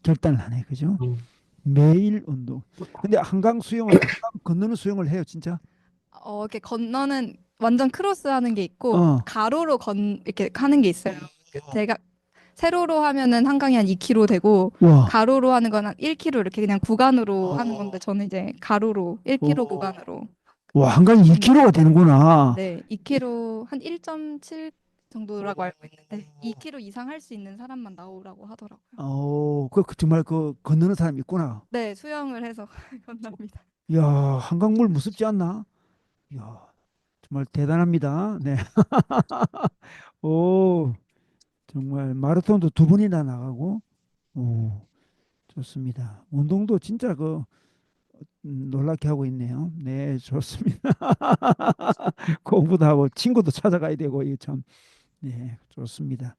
결단을 하네, 그죠? 음. 매일 운동. 근데 한강 수영은 한강 건너는 수영을 해요, 진짜? 이렇게 건너는 완전 크로스하는 게 있고 어. 가로로 이렇게 하는 게 있어요. 제가 세로로 하면은 한강이 한 2km 되고 와. 가로로 하는 건 한 1km 이렇게 그냥 구간으로 하는 건데 저는 이제 가로로 1km 구간으로 와, 한강이 2km가 되는구나. 네 2km 한 1.7 정도라고 알고 있는데 2km 이상 할 수 있는 사람만 나오라고 하더라고요. 정말 그 건너는 사람이 있구나. 네 수영을 해서 건넙니다. 야, 한강물 무섭지 않나? 야, 정말 대단합니다. 네. 오, 정말 마라톤도 2번이나 나가고, 오, 좋습니다. 운동도 진짜 놀랍게 하고 있네요. 네, 좋습니다. 공부도 하고 친구도 찾아가야 되고, 이게 참, 네, 좋습니다.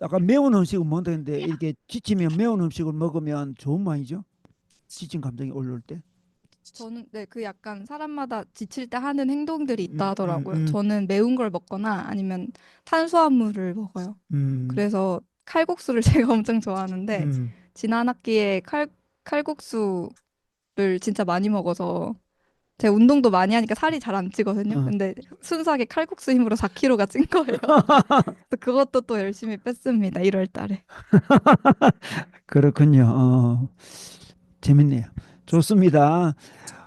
아까 매운 음식은 먹는데 이렇게 지치면 매운 음식을 먹으면 좋은 모양이죠? 지친 감정이 올라올 때. 저는 네, 그 약간 사람마다 지칠 때 하는 행동들이 있다 하더라고요. 음. 저는 매운 걸 먹거나 아니면 탄수화물을 먹어요. 그래서 칼국수를 제가 엄청 좋아하는데 지난 학기에 칼국수를 진짜 많이 먹어서 제가 운동도 많이 하니까 살이 잘 안 찌거든요. 근데 순수하게 칼국수 힘으로 4kg가 찐 거예요. 그래서 그것도 또 열심히 뺐습니다. 1월 달에. 그렇군요. 재밌네요. 좋습니다.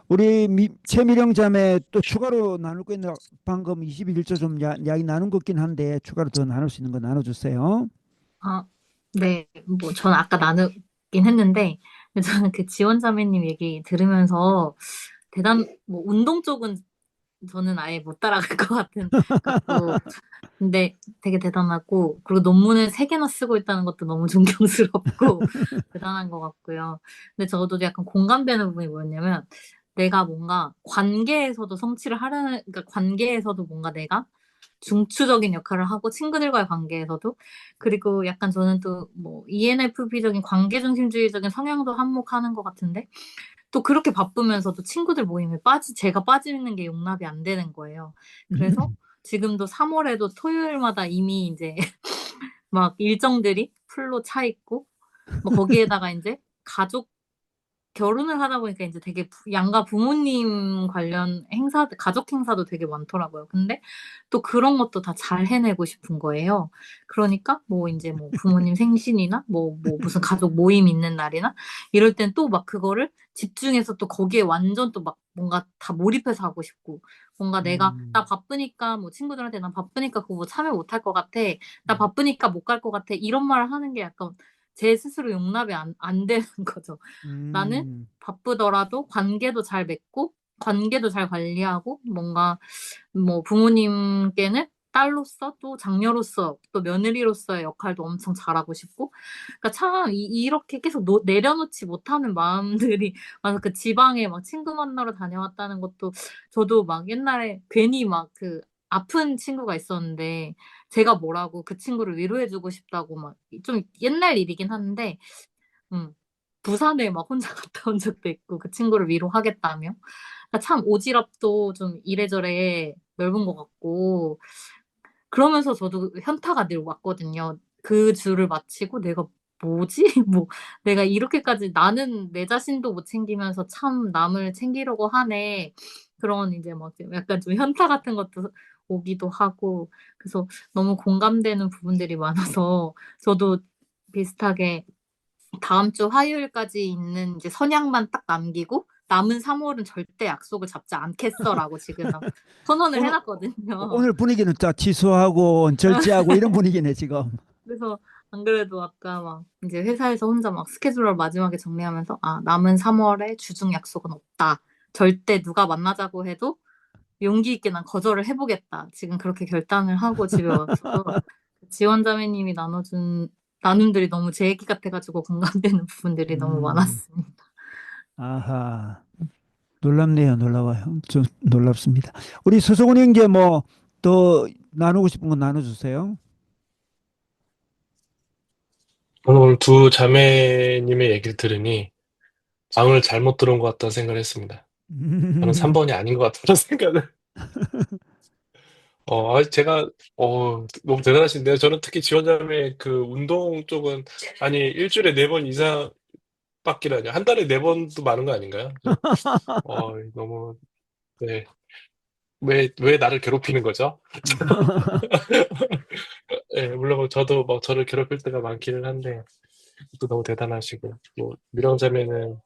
우리 최미령 자매 또 추가로 나눌 거 있는 방금 21조 좀 이야기 나눈 것 같긴 한데 추가로 더 나눌 수 있는 거 나눠주세요. 네, 뭐, 저는 아까 나누긴 했는데, 저는 그 지원자매님 얘기 들으면서 뭐, 운동 쪽은 저는 아예 못 따라갈 것 같고, 근데 되게 대단하고, 그리고 논문을 3개나 쓰고 있다는 것도 너무 존경스럽고, 대단한 것 같고요. 근데 저도 약간 공감되는 부분이 뭐였냐면, 내가 뭔가 관계에서도 성취를 하려는, 그러니까 관계에서도 뭔가 내가 중추적인 역할을 하고 친구들과의 관계에서도 그리고 약간 저는 또 뭐 ENFP적인 관계 중심주의적인 성향도 한몫하는 것 같은데 또 그렇게 바쁘면서도 친구들 모임에 제가 빠지는 게 용납이 안 되는 거예요. 그래서 지금도 3월에도 토요일마다 이미 이제 막 일정들이 풀로 차 있고 뭐 거기에다가 이제 결혼을 하다 보니까 이제 되게 양가 부모님 관련 가족 행사도 되게 많더라고요. 근데 또 그런 것도 다 잘 해내고 싶은 거예요. 그러니까 뭐 이제 뭐 부모님 생신이나 뭐 무슨 가족 모임 있는 날이나 이럴 땐 또 막 그거를 집중해서 또 거기에 완전 또 막 뭔가 다 몰입해서 하고 싶고 뭔가 나 바쁘니까 뭐 친구들한테 나 바쁘니까 그거 뭐 참여 못 할 것 같아. 나 바쁘니까 못 갈 것 같아. 이런 말을 하는 게 약간 제 스스로 용납이 안 되는 거죠. 나는 바쁘더라도 관계도 잘 맺고 관계도 잘 관리하고 뭔가 뭐 부모님께는 딸로서 또 장녀로서 또 며느리로서의 역할도 엄청 잘하고 싶고 그러니까 참 이렇게 계속 내려놓지 못하는 마음들이 많아서 그 지방에 막 친구 만나러 다녀왔다는 것도 저도 막 옛날에 괜히 막 그 아픈 친구가 있었는데 제가 뭐라고 그 친구를 위로해주고 싶다고 막 좀 옛날 일이긴 한데 부산에 막 혼자 갔다 온 적도 있고 그 친구를 위로하겠다며 그러니까 참 오지랖도 좀 이래저래 넓은 것 같고 그러면서 저도 현타가 늘 왔거든요. 그 주를 마치고 내가 뭐지? 뭐 내가 이렇게까지 나는 내 자신도 못 챙기면서 참 남을 챙기려고 하네. 그런 이제 막 약간 좀 현타 같은 것도 오기도 하고 그래서 너무 공감되는 부분들이 많아서 저도 비슷하게 다음 주 화요일까지 있는 이제 선약만 딱 남기고 남은 3월은 절대 약속을 잡지 않겠어라고 지금 선언을 오늘 해놨거든요. 오늘 분위기는 딱 취소하고 절제하고 이런 분위기네 지금. 그래서 안 그래도 아까 막 이제 회사에서 혼자 막 스케줄을 마지막에 정리하면서 남은 3월에 주중 약속은 없다. 절대 누가 만나자고 해도 용기 있게 난 거절을 해보겠다. 지금 그렇게 결단을 하고 집에 와서 지원자매님이 나눠준 나눔들이 너무 제 얘기 같아가지고 공감되는 부분들이 너무 많았습니다. 아하. 놀랍네요. 놀라워요. 좀 놀랍습니다. 우리 서성훈 형제 뭐 더 나누고 싶은 거 나눠주세요. 저는 오늘 두 자매님의 얘기를 들으니 방을 잘못 들은 것 같다는 생각을 했습니다. 저는 3번이 아닌 것 같다는 생각을. 제가, 너무 대단하신데요. 저는 특히 지원자매 그 운동 쪽은, 아니, 일주일에 4번 이상밖이라뇨. 한 달에 4번도 많은 거 아닌가요? 너무, 네. 왜 나를 괴롭히는 거죠? 네, 물론 저도 막 저를 괴롭힐 때가 많기는 한데, 또 너무 대단하시고, 뭐, 미령자매는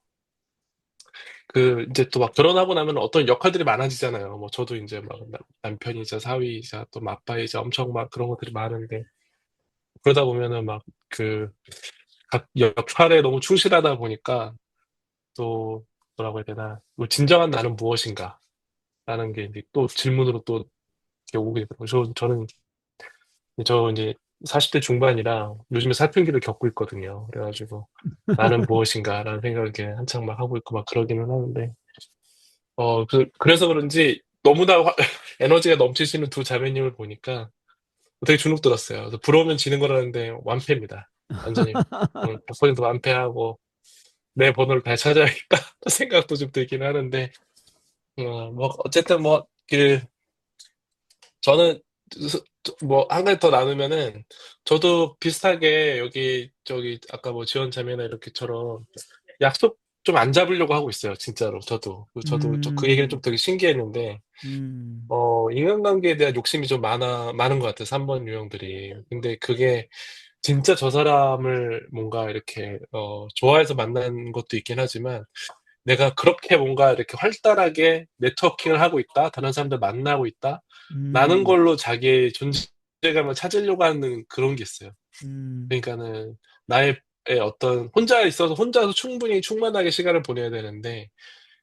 이제 또 막 결혼하고 나면 어떤 역할들이 많아지잖아요. 뭐 저도 이제 막 남편이자 사위이자 또 맞바이자 엄청 막 그런 것들이 많은데 그러다 보면은 막 각 역할에 너무 충실하다 보니까 또 뭐라고 해야 되나 뭐 진정한 나는 무엇인가 라는 게 이제 또 질문으로 또 이렇게 오게 되더라고요. 저 이제 40대 중반이라 요즘에 살필기를 겪고 있거든요. 그래가지고 나는 무엇인가라는 생각을 이렇게 한창 막 하고 있고 막 그러기는 하는데 그래서 그런지 너무나 에너지가 넘치시는 두 자매님을 보니까 되게 주눅 들었어요. 그래서 부러우면 지는 거라는데 완패입니다. 완전히 오늘 100% 완패하고 내 번호를 다시 찾아야겠다 생각도 좀 들긴 하는데 뭐 어쨌든 저는 뭐 한 가지 더 나누면은 저도 비슷하게 여기 저기 아까 뭐 지원 자매나 이렇게처럼 약속 좀 안 잡으려고 하고 있어요. 진짜로 저도 그 얘기를 좀 되게 신기했는데 인간관계에 대한 욕심이 좀 많은 것 같아요. 3번 유형들이. 근데 그게 진짜 저 사람을 뭔가 이렇게 좋아해서 만난 것도 있긴 하지만 내가 그렇게 뭔가 이렇게 활달하게 네트워킹을 하고 있다, 다른 사람들 만나고 있다, 라는 걸로 자기의 존재감을 찾으려고 하는 그런 게 있어요. 그러니까는 나의 어떤 혼자서 충분히 충만하게 시간을 보내야 되는데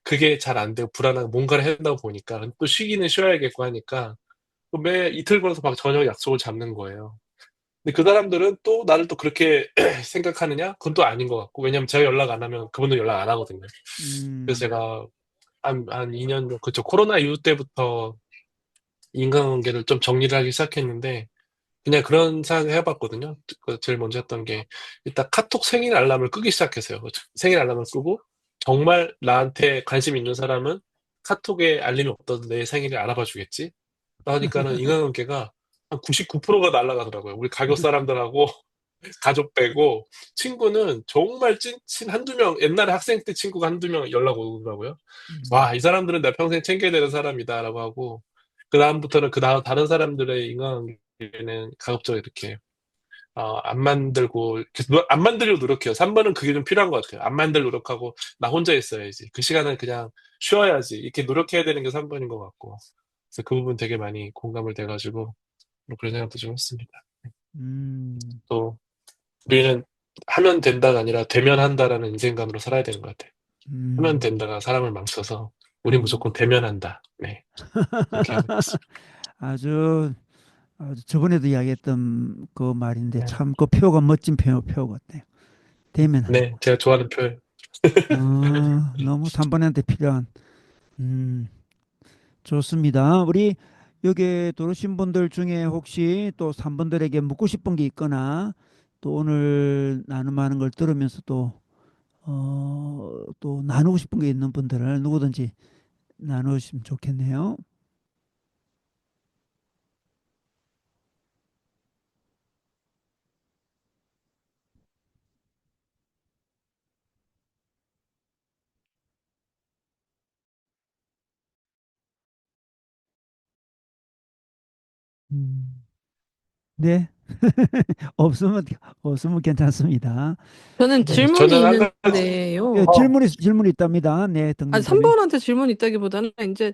그게 잘 안 되고 불안하고 뭔가를 해야 된다고 보니까 또 쉬기는 쉬어야겠고 하니까 매 이틀 걸어서 막 저녁 약속을 잡는 거예요. 근데 그 사람들은 또 나를 또 그렇게 생각하느냐? 그건 또 아닌 것 같고 왜냐면 제가 연락 안 하면 그분도 연락 안 하거든요. 그래서 제가 한 2년 전 그쵸 코로나 이후 때부터 인간관계를 좀 정리를 하기 시작했는데 그냥 그런 생각을 해봤거든요. 제일 먼저 했던 게 일단 카톡 생일 알람을 끄기 시작했어요. 생일 알람을 끄고 정말 나한테 관심 있는 사람은 카톡에 알림이 없어도 내 생일을 알아봐 주겠지? 그러니까는 인간관계가 한 99%가 날아가더라고요. 우리 가족 사람들하고 가족 빼고 친구는 정말 찐친 한두 명 옛날에 학생 때 친구가 한두 명 연락 오더라고요. 와, 이 사람들은 내 평생 챙겨야 되는 사람이다라고 하고 그다음부터는 다른 사람들의 인간관계는 가급적 이렇게 안 만들고 안 만들려고 노력해요. 3번은 그게 좀 필요한 것 같아요. 안 만들 노력하고 나 혼자 있어야지. 그 시간은 그냥 쉬어야지. 이렇게 노력해야 되는 게 3번인 것 같고 그래서 그 부분 되게 많이 공감을 돼가지고 그런 생각도 좀 했습니다. 또 우리는 하면 된다가 아니라 되면 한다라는 인생관으로 살아야 되는 것 같아요. 하면 된다가 사람을 망쳐서 우리 무조건 되면 한다. 네. 그렇게 하고 있습니다. 아주 저번에도 이야기했던 그 말인데 네. 참 그 표가 멋진 표어 같아요. 대면하는 네, 거. 제가 좋아하는 표현. 너무 3번한테 필요한. 음, 좋습니다. 우리 여기 들어오신 분들 중에 혹시 또 3번들에게 묻고 싶은 게 있거나 또 오늘 나눔하는 걸 들으면서 또 나누고 싶은 게 있는 분들을 누구든지 나누시면 좋겠네요. 음, 네. 없으면, 없으면 괜찮습니다. 저는 네. 질문이 저는 한 가지, 예, 있는데요. 질문이 있답니다. 네, 아니, 등림자매. 3번한테 질문이 있다기보다는 이제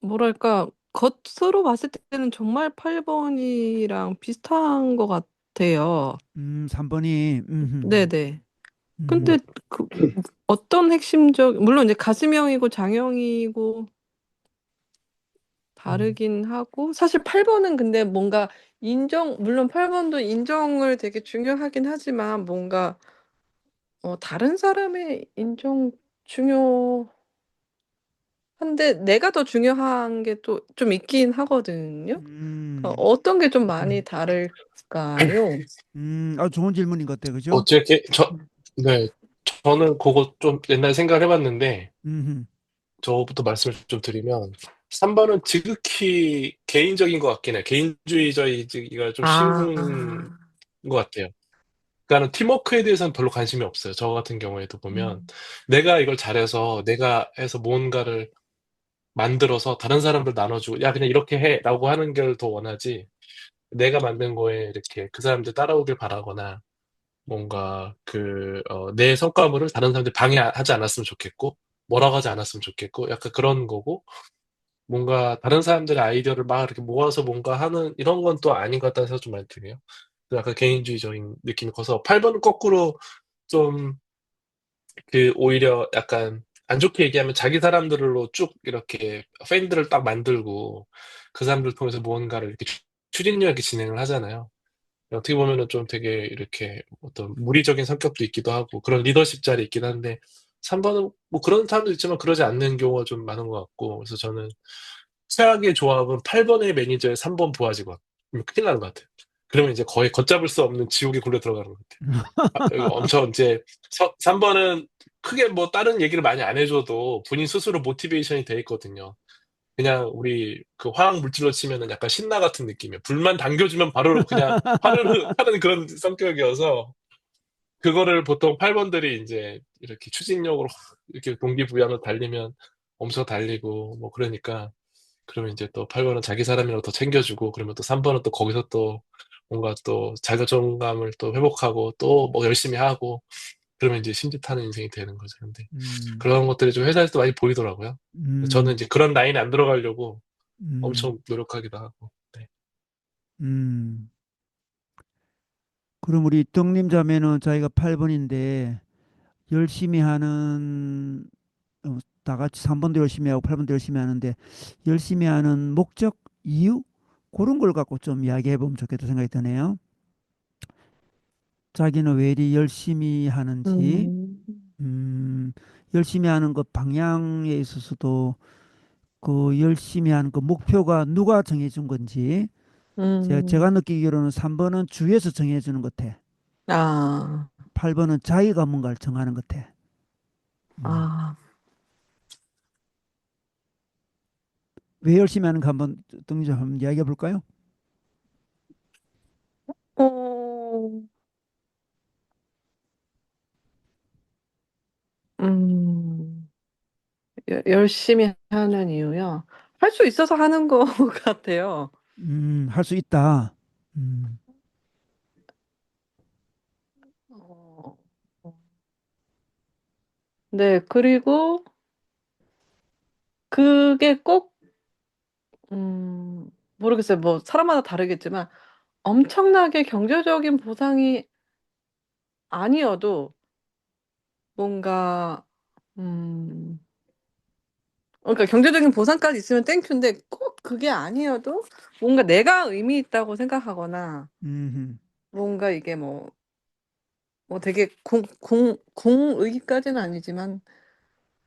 뭐랄까 겉으로 봤을 때는 정말 8번이랑 비슷한 것 같아요. 3번이, 네네. 음, 근데 그 어떤 핵심적 물론 이제 가슴형이고 장형이고 다르긴 하고 사실 8번은 근데 뭔가 물론 8번도 인정을 되게 중요하긴 하지만 뭔가 다른 사람의 인정 중요한데 내가 더 중요한 게 또 좀 있긴 하거든요. 어떤 게 좀 많이 다를까요? 아주 좋은 질문인 것 같아요. 그죠? 어떻게, 네, 저는 그거 좀 옛날 생각을 해봤는데, 음, 저부터 말씀을 좀 드리면, 3번은 지극히 개인적인 것 같긴 해요. 개인주의가 좀 아, 심한 것 같아요. 그러니까는 팀워크에 대해서는 별로 관심이 없어요. 저 같은 경우에도 보면, 내가 이걸 잘해서, 내가 해서 뭔가를 만들어서 다른 사람들 나눠주고, 야, 그냥 이렇게 해. 라고 하는 걸 더 원하지, 내가 만든 거에 이렇게 그 사람들 따라오길 바라거나, 뭔가 내 성과물을 다른 사람들이 방해하지 않았으면 좋겠고, 뭐라고 하지 않았으면 좋겠고, 약간 그런 거고, 뭔가 다른 사람들의 아이디어를 막 이렇게 모아서 뭔가 하는 이런 건 또 아닌 것 같다는 생각 좀 많이 드네요. 약간 개인주의적인 느낌이 커서 8번은 거꾸로 좀 오히려 약간 안 좋게 얘기하면 자기 사람들로 쭉 이렇게 팬들을 딱 만들고 그 사람들 통해서 무언가를 이렇게 추진력 있게 진행을 하잖아요. 어떻게 보면은 좀 되게 이렇게 어떤 무리적인 성격도 있기도 하고 그런 리더십 자리 있긴 한데 3번은 뭐 그런 사람도 있지만 그러지 않는 경우가 좀 많은 것 같고 그래서 저는 최악의 조합은 8번의 매니저에 3번 부하직원. 큰일 나는 것 같아요. 그러면 이제 거의 걷잡을 수 없는 지옥에 굴러 들어가는 것 같아요. 이거 엄청 이제 3번은 크게 뭐 다른 얘기를 많이 안 해줘도 본인 스스로 모티베이션이 돼 있거든요. 그냥 우리 그 화학 물질로 치면은 약간 신나 같은 느낌이에요. 불만 당겨주면 바로 그냥 화를 하는 그런 성격이어서 그거를 보통 8번들이 이제 이렇게 추진력으로 확 이렇게 동기부여로 달리면 엄청 달리고 뭐 그러니까 그러면 이제 또 8번은 자기 사람이라고 더 챙겨주고 그러면 또 3번은 또 거기서 또 뭔가 또 자존감을 또 회복하고 또 뭐 열심히 하고 그러면 이제 심짓하는 인생이 되는 거죠. 근데 음, 그런 것들이 좀 회사에서도 많이 보이더라고요. 저는 음, 이제 그런 라인에 안 들어가려고 음, 엄청 노력하기도 하고. 네. 음. 그럼 우리 등림 자매는 자기가 8번인데 열심히 하는 다 같이 3번도 열심히 하고 8번도 열심히 하는데 열심히 하는 목적, 이유 그런 걸 갖고 좀 이야기해 보면 좋겠다 생각이 드네요. 자기는 왜 이리 열심히 하는지, 음, 음, 열심히 하는 그 방향에 있어서도 그 열심히 하는 그 목표가 누가 정해준 건지 제가 음, 느끼기로는 3번은 주위에서 정해주는 것 같아. 아, 8번은 자기가 뭔가를 정하는 것 같아. 음. 아, 왜 열심히 하는가 한번 등장 한번 이야기해 볼까요? 어, 음, 열심히 하는 이유요. 할 수 있어서 하는 것 같아요. 할 수 있다. 음, 어, 네, 그리고 그게 꼭, 모르겠어요. 뭐, 사람마다 다르겠지만, 엄청나게 경제적인 보상이 아니어도 뭔가, 음, 그러니까 경제적인 보상까지 있으면 땡큐인데 꼭 그게 아니어도 뭔가 내가 의미 있다고 생각하거나 음, 뭔가 이게 뭐 되게 공의까지는 아니지만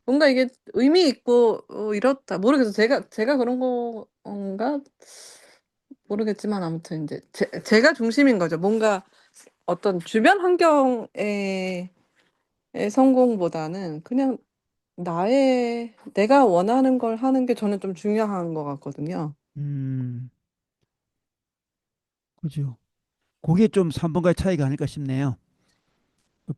뭔가 이게 의미 있고 이렇다. 모르겠어. 제가 그런 건가 모르겠지만 아무튼 이제 제가 중심인 거죠. 뭔가 어떤 주변 환경의 성공보다는 그냥 내가 원하는 걸 하는 게 저는 좀 중요한 것 같거든요. 그죠. 그게 좀 3번과의 차이가 아닐까 싶네요.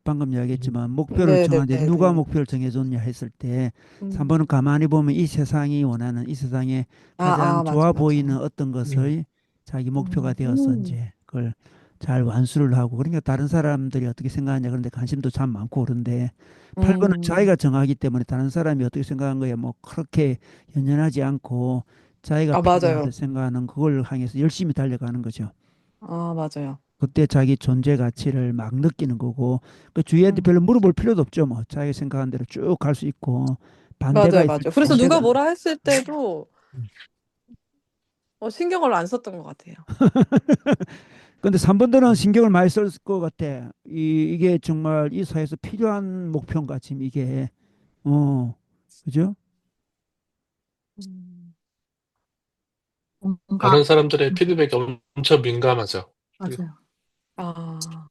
방금 이야기했지만 목표를 정하는데 누가 네네네네. 목표를 정해줬냐 했을 때 음. 3번은 가만히 보면 이 세상이 원하는 이 세상에 가장 맞아, 좋아 맞아. 보이는 어떤 것을 자기 목표가 되어서 음. 이제 그걸 잘 완수를 하고 그러니까 다른 사람들이 어떻게 생각하냐 그런데 관심도 참 많고 그런데 8번은 자기가 정하기 때문에 다른 사람이 어떻게 생각한 거에 뭐 그렇게 연연하지 않고 자기가 필요하다 맞아요. 생각하는 그걸 향해서 열심히 달려가는 거죠. 맞아요. 그때 자기 존재 가치를 막 느끼는 거고 그 주위한테 별로 물어볼 필요도 없죠. 뭐 자기 생각한 대로 쭉 갈 수 있고 반대가 맞아요, 있을 맞아요. 때 그래서 누가 반대가 뭐라 했을 때도 신경을 안 썼던 것 같아요. 근데 3번들은 신경을 많이 쓸 것 같아. 이게 정말 이 사회에서 필요한 목표인가 지금 이게 그죠? 음. 뭔가 다른 사람들의 피드백에 엄청 민감하죠. 맞아요. 아,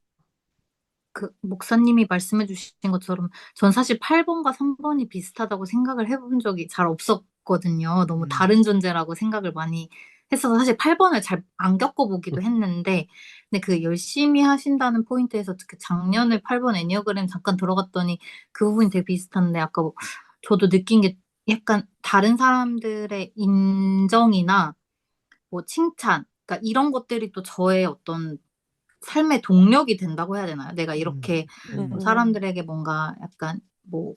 그 목사님이 말씀해 주신 것처럼 전 사실 8번과 3번이 비슷하다고 생각을 해본 적이 잘 없었거든요. 너무 음, 다른 존재라고 생각을 많이 했어서 사실 8번을 잘 안 겪어보기도 했는데 근데 그 열심히 하신다는 포인트에서 그 작년에 8번 애니어그램 잠깐 들어갔더니 그 부분이 되게 비슷한데 아까 저도 느낀 게 약간 다른 사람들의 인정이나 뭐 칭찬 그러니까 이런 것들이 또 저의 어떤 삶의 동력이 된다고 해야 되나요? 내가 음, 이렇게 뭐 음, 사람들에게 뭔가 약간 뭐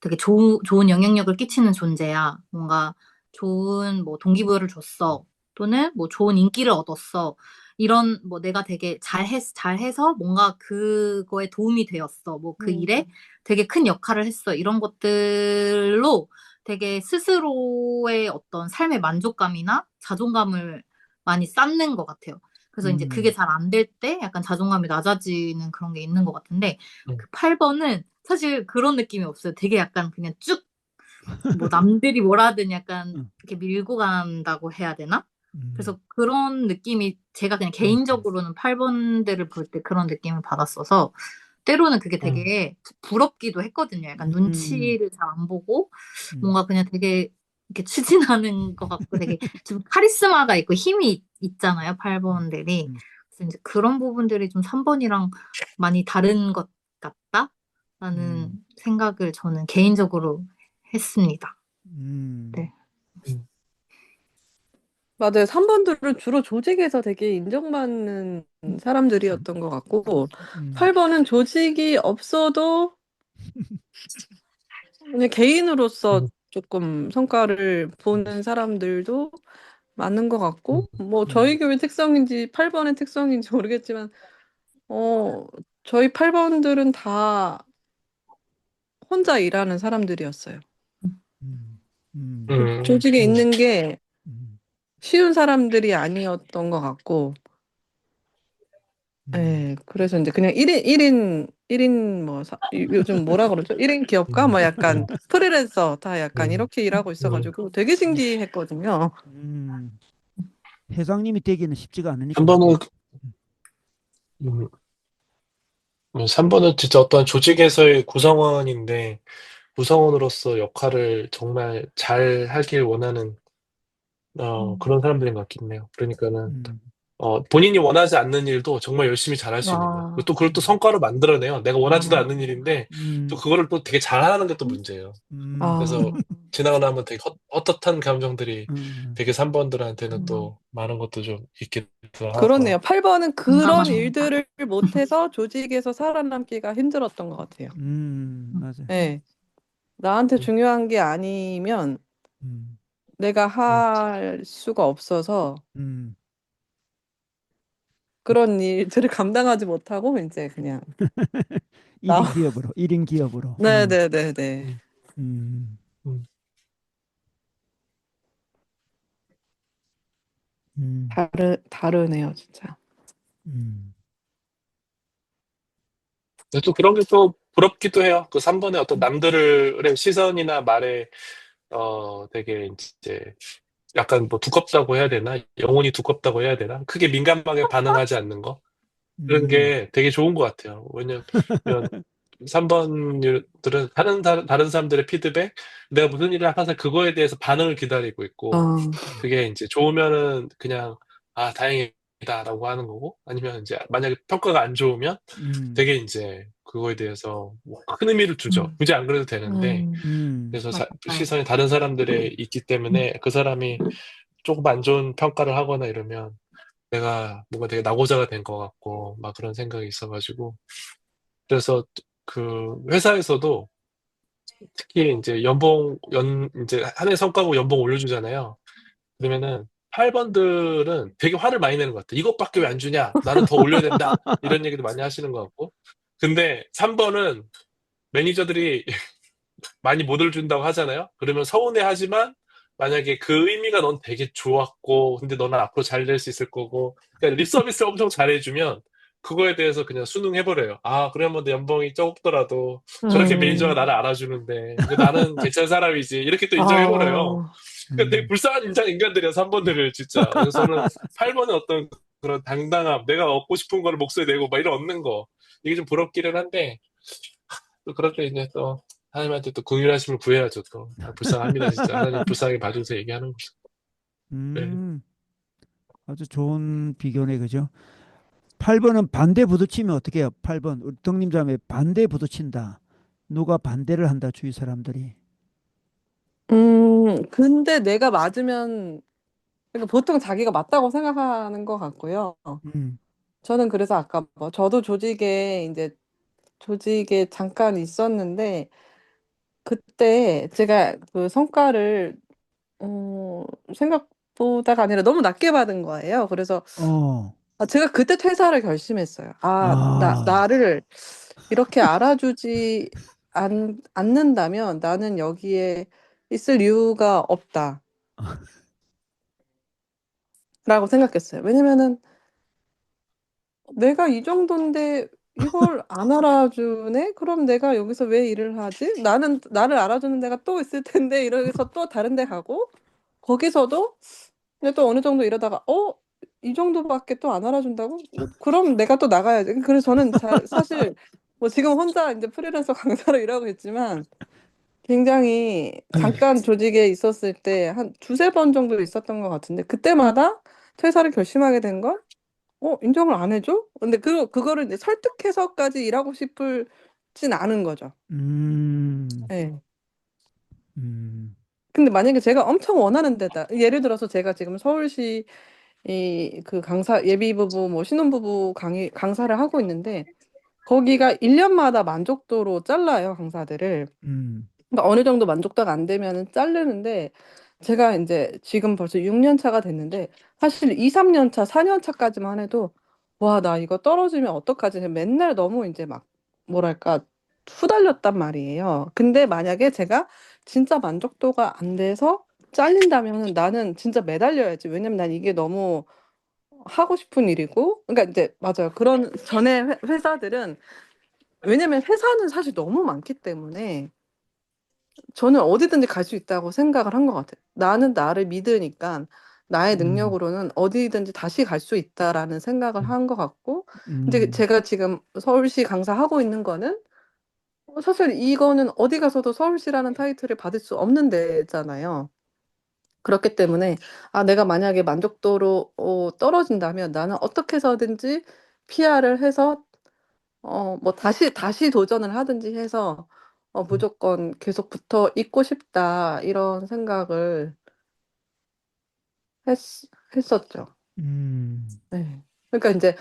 되게 좋은 영향력을 끼치는 존재야. 뭔가 좋은 뭐 동기부여를 줬어. 또는 뭐 좋은 인기를 얻었어. 이런 뭐 내가 되게 잘해서 뭔가 그거에 도움이 되었어. 뭐 그 일에 되게 큰 역할을 했어. 이런 것들로 되게 스스로의 어떤 삶의 만족감이나 자존감을 많이 쌓는 것 같아요. 그래서 이제 그게 음, 잘 안 될 때 약간 자존감이 낮아지는 그런 게 있는 것 같은데 음, 그 8번은 사실 그런 느낌이 없어요. 되게 약간 그냥 쭉 뭐 남들이 뭐라 하든 약간 음, 이렇게 밀고 간다고 해야 되나? 음, 그래서 그런 느낌이 제가 그냥 음, 개인적으로는 8번들을 볼 때 그런 느낌을 받았어서 때로는 그게 음, 되게 부럽기도 했거든요. 약간 음, 눈치를 잘 안 보고 음, 뭔가 그냥 되게 이렇게 추진하는 것 같고 되게 좀 카리스마가 있고 힘이 있잖아요. 음, 8번들이. 음, 그래서 이제 그런 부분들이 좀 3번이랑 많이 다른 것 같다라는 음, 생각을 저는 개인적으로 했습니다. 음, 네. 음, 맞아요. 3번들은 주로 조직에서 되게 인정받는 사람들이었던 것 같고, 음, 8번은 조직이 없어도 그냥 개인으로서 음, 조금 성과를 보는 사람들도 많은 것 음, 같고, 뭐 음, 저희 교회 특성인지 8번의 특성인지 모르겠지만, 저희 8번들은 다 혼자 일하는 사람들이었어요. 음, 음, 음, 조직에 음, 있는 게 음, 쉬운 사람들이 아니었던 것 같고, 음, 예, 그래서 이제 그냥 1인 뭐, 요즘 뭐라 그러죠? 1인 기업가? 음, 뭐 약간 음, 프리랜서 다 약간 음, 이렇게 일하고 음. 있어가지고 되게 신기했거든요. 음. 회장님이 되기는 쉽지가 않으니까 그죠? 3번은, 3번은 진짜 어떤 조직에서의 구성원인데, 구성원으로서 역할을 정말 잘 하길 원하는, 그런 사람들인 것 같긴 해요. 그러니까는, 음, 본인이 원하지 않는 일도 정말 열심히 잘할 수 있는 거예요. 그리고 와, 또 그걸 또 음, 성과로 만들어내요. 내가 원하지도 아, 않는 일인데, 또 음, 그거를 또 되게 잘하는 게 또 문제예요. 음, 그래서 아, 지나고 나면 되게 헛헛한 감정들이 음, 되게 3번들한테는 음, 또 많은 것도 좀 있기도 하고요. 그렇네요. 8번은 그런 공감합니다. 일들을 못해서 조직에서 살아남기가 힘들었던 것 같아요. 맞아요. 네, 나한테 음, 중요한 게 아니면 음, 내가 음, 할 수가 없어서 음. 그런 일들을 감당하지 못하고 이제 그냥 나, 1인 기업으로, 1인 기업으로. 네네네네. 음, 음, 음. 다르네요, 진짜. 음. 근데 또 그런 게 또 부럽기도 해요. 그 3번의 어떤 남들의 시선이나 말에 되게 이제 약간 뭐 두껍다고 해야 되나? 영혼이 두껍다고 해야 되나? 크게 민감하게 반응하지 않는 거. 그런 음. 게 되게 좋은 것 같아요. 왜냐면 3번들은 다른 사람들의 피드백, 내가 무슨 일을 항상 그거에 대해서 반응을 기다리고 있고, 어, 그게 이제 좋으면은 그냥, 아, 다행이다라고 하는 거고, 아니면 이제 만약에 평가가 안 좋으면 음. 되게 이제 그거에 대해서 뭐큰 의미를 두죠. 굳이 안 그래도 되는데, 음. 그래서 맞아요. 시선이 다른 사람들에 있기 때문에 그 사람이 조금 안 좋은 평가를 하거나 이러면 내가 뭔가 되게 낙오자가 된 것 같고, 막 그런 생각이 있어가지고, 그래서 그 회사에서도 특히 이제 이제 한 해 성과고 연봉 올려주잖아요. 그러면은 8번들은 되게 화를 많이 내는 것 같아. 이것밖에 왜 안 주냐? 나는 더 올려야 된다. 이런 얘기도 많이 하시는 것 같고. 근데 3번은 매니저들이 많이 못 올준다고 하잖아요. 그러면 서운해 하지만 만약에 그 의미가 넌 되게 좋았고, 근데 너는 앞으로 잘 될 수 있을 거고, 그러니까 립 서비스를 엄청 잘해주면 그거에 대해서 그냥 순응해버려요. 아, 그러면 내 연봉이 적더라도 저렇게 매니저가 나를 알아주는데 이거 나는 괜찮은 사람이지. 이렇게 또 인정해버려요. 아, 그러니까 되게 음. 불쌍한 인간들이야, 3번들을 진짜. 그래서 저는 8번의 어떤 그런 당당함, 내가 얻고 싶은 거를 목소리 내고 막 이런 얻는 거. 이게 좀 부럽기는 한데, 또 그럴 때 이제 또 하나님한테 또 긍휼하심을 구해야죠 또. 아, 불쌍합니다 진짜. 하나님 불쌍하게 봐주세요 얘기하는 거죠. 네. 음. 아주 좋은 비교네, 그죠? 8번은 반대 부딪히면 어떻게 해요? 8번. 우리 덕림자매 반대 부딪힌다. 누가 반대를 한다, 주위 사람들이. 근데 내가 맞으면, 그러니까 보통 자기가 맞다고 생각하는 것 같고요. 음. 저는 그래서 아까 뭐 저도 조직에 잠깐 있었는데, 그때 제가 그 성과를 생각보다가 아니라 너무 낮게 받은 거예요. 그래서 어. 제가 그때 퇴사를 결심했어요. 아. 나를 이렇게 알아주지 않는다면 나는 여기에 있을 이유가 없다라고 생각했어요. 왜냐면은 내가 이 정도인데 이걸 안 알아주네? 그럼 내가 여기서 왜 일을 하지? 나를 알아주는 데가 또 있을 텐데 이러면서 또 다른 데 가고 거기서도 근데 또 어느 정도 이러다가 이 정도밖에 또 안 알아준다고? 그럼 내가 또 나가야지. 그래서 저는 사실 뭐 지금 혼자 이제 프리랜서 강사로 일하고 있지만 굉장히 잠깐 조직에 있었을 때 한 두세 번 정도 있었던 것 같은데 그때마다 퇴사를 결심하게 된 건 인정을 안 해줘? 근데 그거를 이제 설득해서까지 일하고 싶진 않은 거죠. 음. 네. 음. 근데 만약에 제가 엄청 원하는 데다 예를 들어서 제가 지금 서울시 이 그 강사 예비부부 뭐 신혼부부 강사를 하고 있는데 거기가 1년마다 만족도로 잘라요 강사들을. 음. 그러니까 어느 정도 만족도가 안 되면은 자르는데 제가 이제 지금 벌써 6년 차가 됐는데 사실 2, 3년 차, 4년 차까지만 해도 와, 나 이거 떨어지면 어떡하지? 맨날 너무 이제 막 뭐랄까 후달렸단 말이에요. 근데 만약에 제가 진짜 만족도가 안 돼서 잘린다면은 나는 진짜 매달려야지. 왜냐면 난 이게 너무 하고 싶은 일이고, 그러니까 이제 맞아요. 그런 전에 회사들은 왜냐면 회사는 사실 너무 많기 때문에 저는 어디든지 갈 수 있다고 생각을 한 것 같아요. 나는 나를 믿으니까 나의 음. 능력으로는 어디든지 다시 갈 수 있다라는 생각을 한 것 같고, 이제 음. 제가 지금 서울시 강사하고 있는 거는 사실 이거는 어디 가서도 서울시라는 타이틀을 받을 수 없는 데잖아요. 그렇기 때문에 내가 만약에 만족도로 떨어진다면 나는 어떻게 해서든지 PR을 해서 뭐 다시 도전을 하든지 해서 무조건 계속 붙어 있고 싶다 이런 생각을 했, 했었죠. 음. 네. 그러니까 이제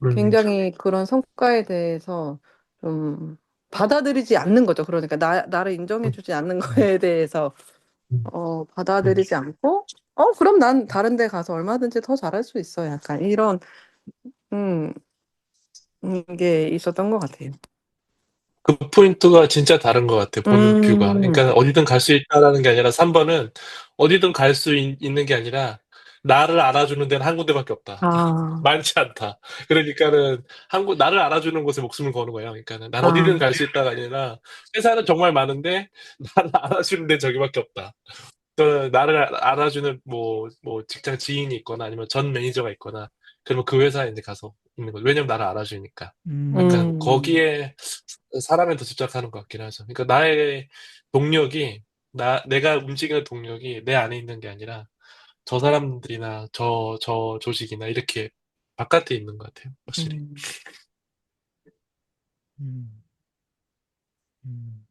음, 굉장히 그런 성과에 대해서 좀 받아들이지 않는 거죠. 그러니까 나를 인정해주지 않는 거에 대해서 음, 음. 받아들이지 않고 그럼 난 다른 데 가서 얼마든지 더 잘할 수 있어. 약간 이런 음, 게 있었던 것 같아요. 그 포인트가 진짜 다른 것 같아, 보는 뷰가. 음, 그러니까 어디든 갈 수 있다라는 게 아니라 3번은 어디든 갈 수 있는 게 아니라 나를 알아주는 데는 한 군데밖에 없다. 아, 많지 않다. 그러니까는 나를 알아주는 곳에 목숨을 거는 거예요. 그러니까는 난 어디든 아, 갈 수 있다가 아니라 회사는 정말 많은데 나를 알아주는 데 저기밖에 없다. 나를 알아주는 뭐 직장 지인이 있거나 아니면 전 매니저가 있거나 그러면 그 회사에 이제 가서 있는 거죠. 왜냐면 나를 알아주니까. 약간 음, 거기에 사람에 더 집착하는 것 같긴 하죠. 그러니까 나의 동력이 내가 움직이는 동력이 내 안에 있는 게 아니라 저 사람들이나 저 조직이나 이렇게 바깥에 있는 것 같아요. 확실히. 음. 음, 음.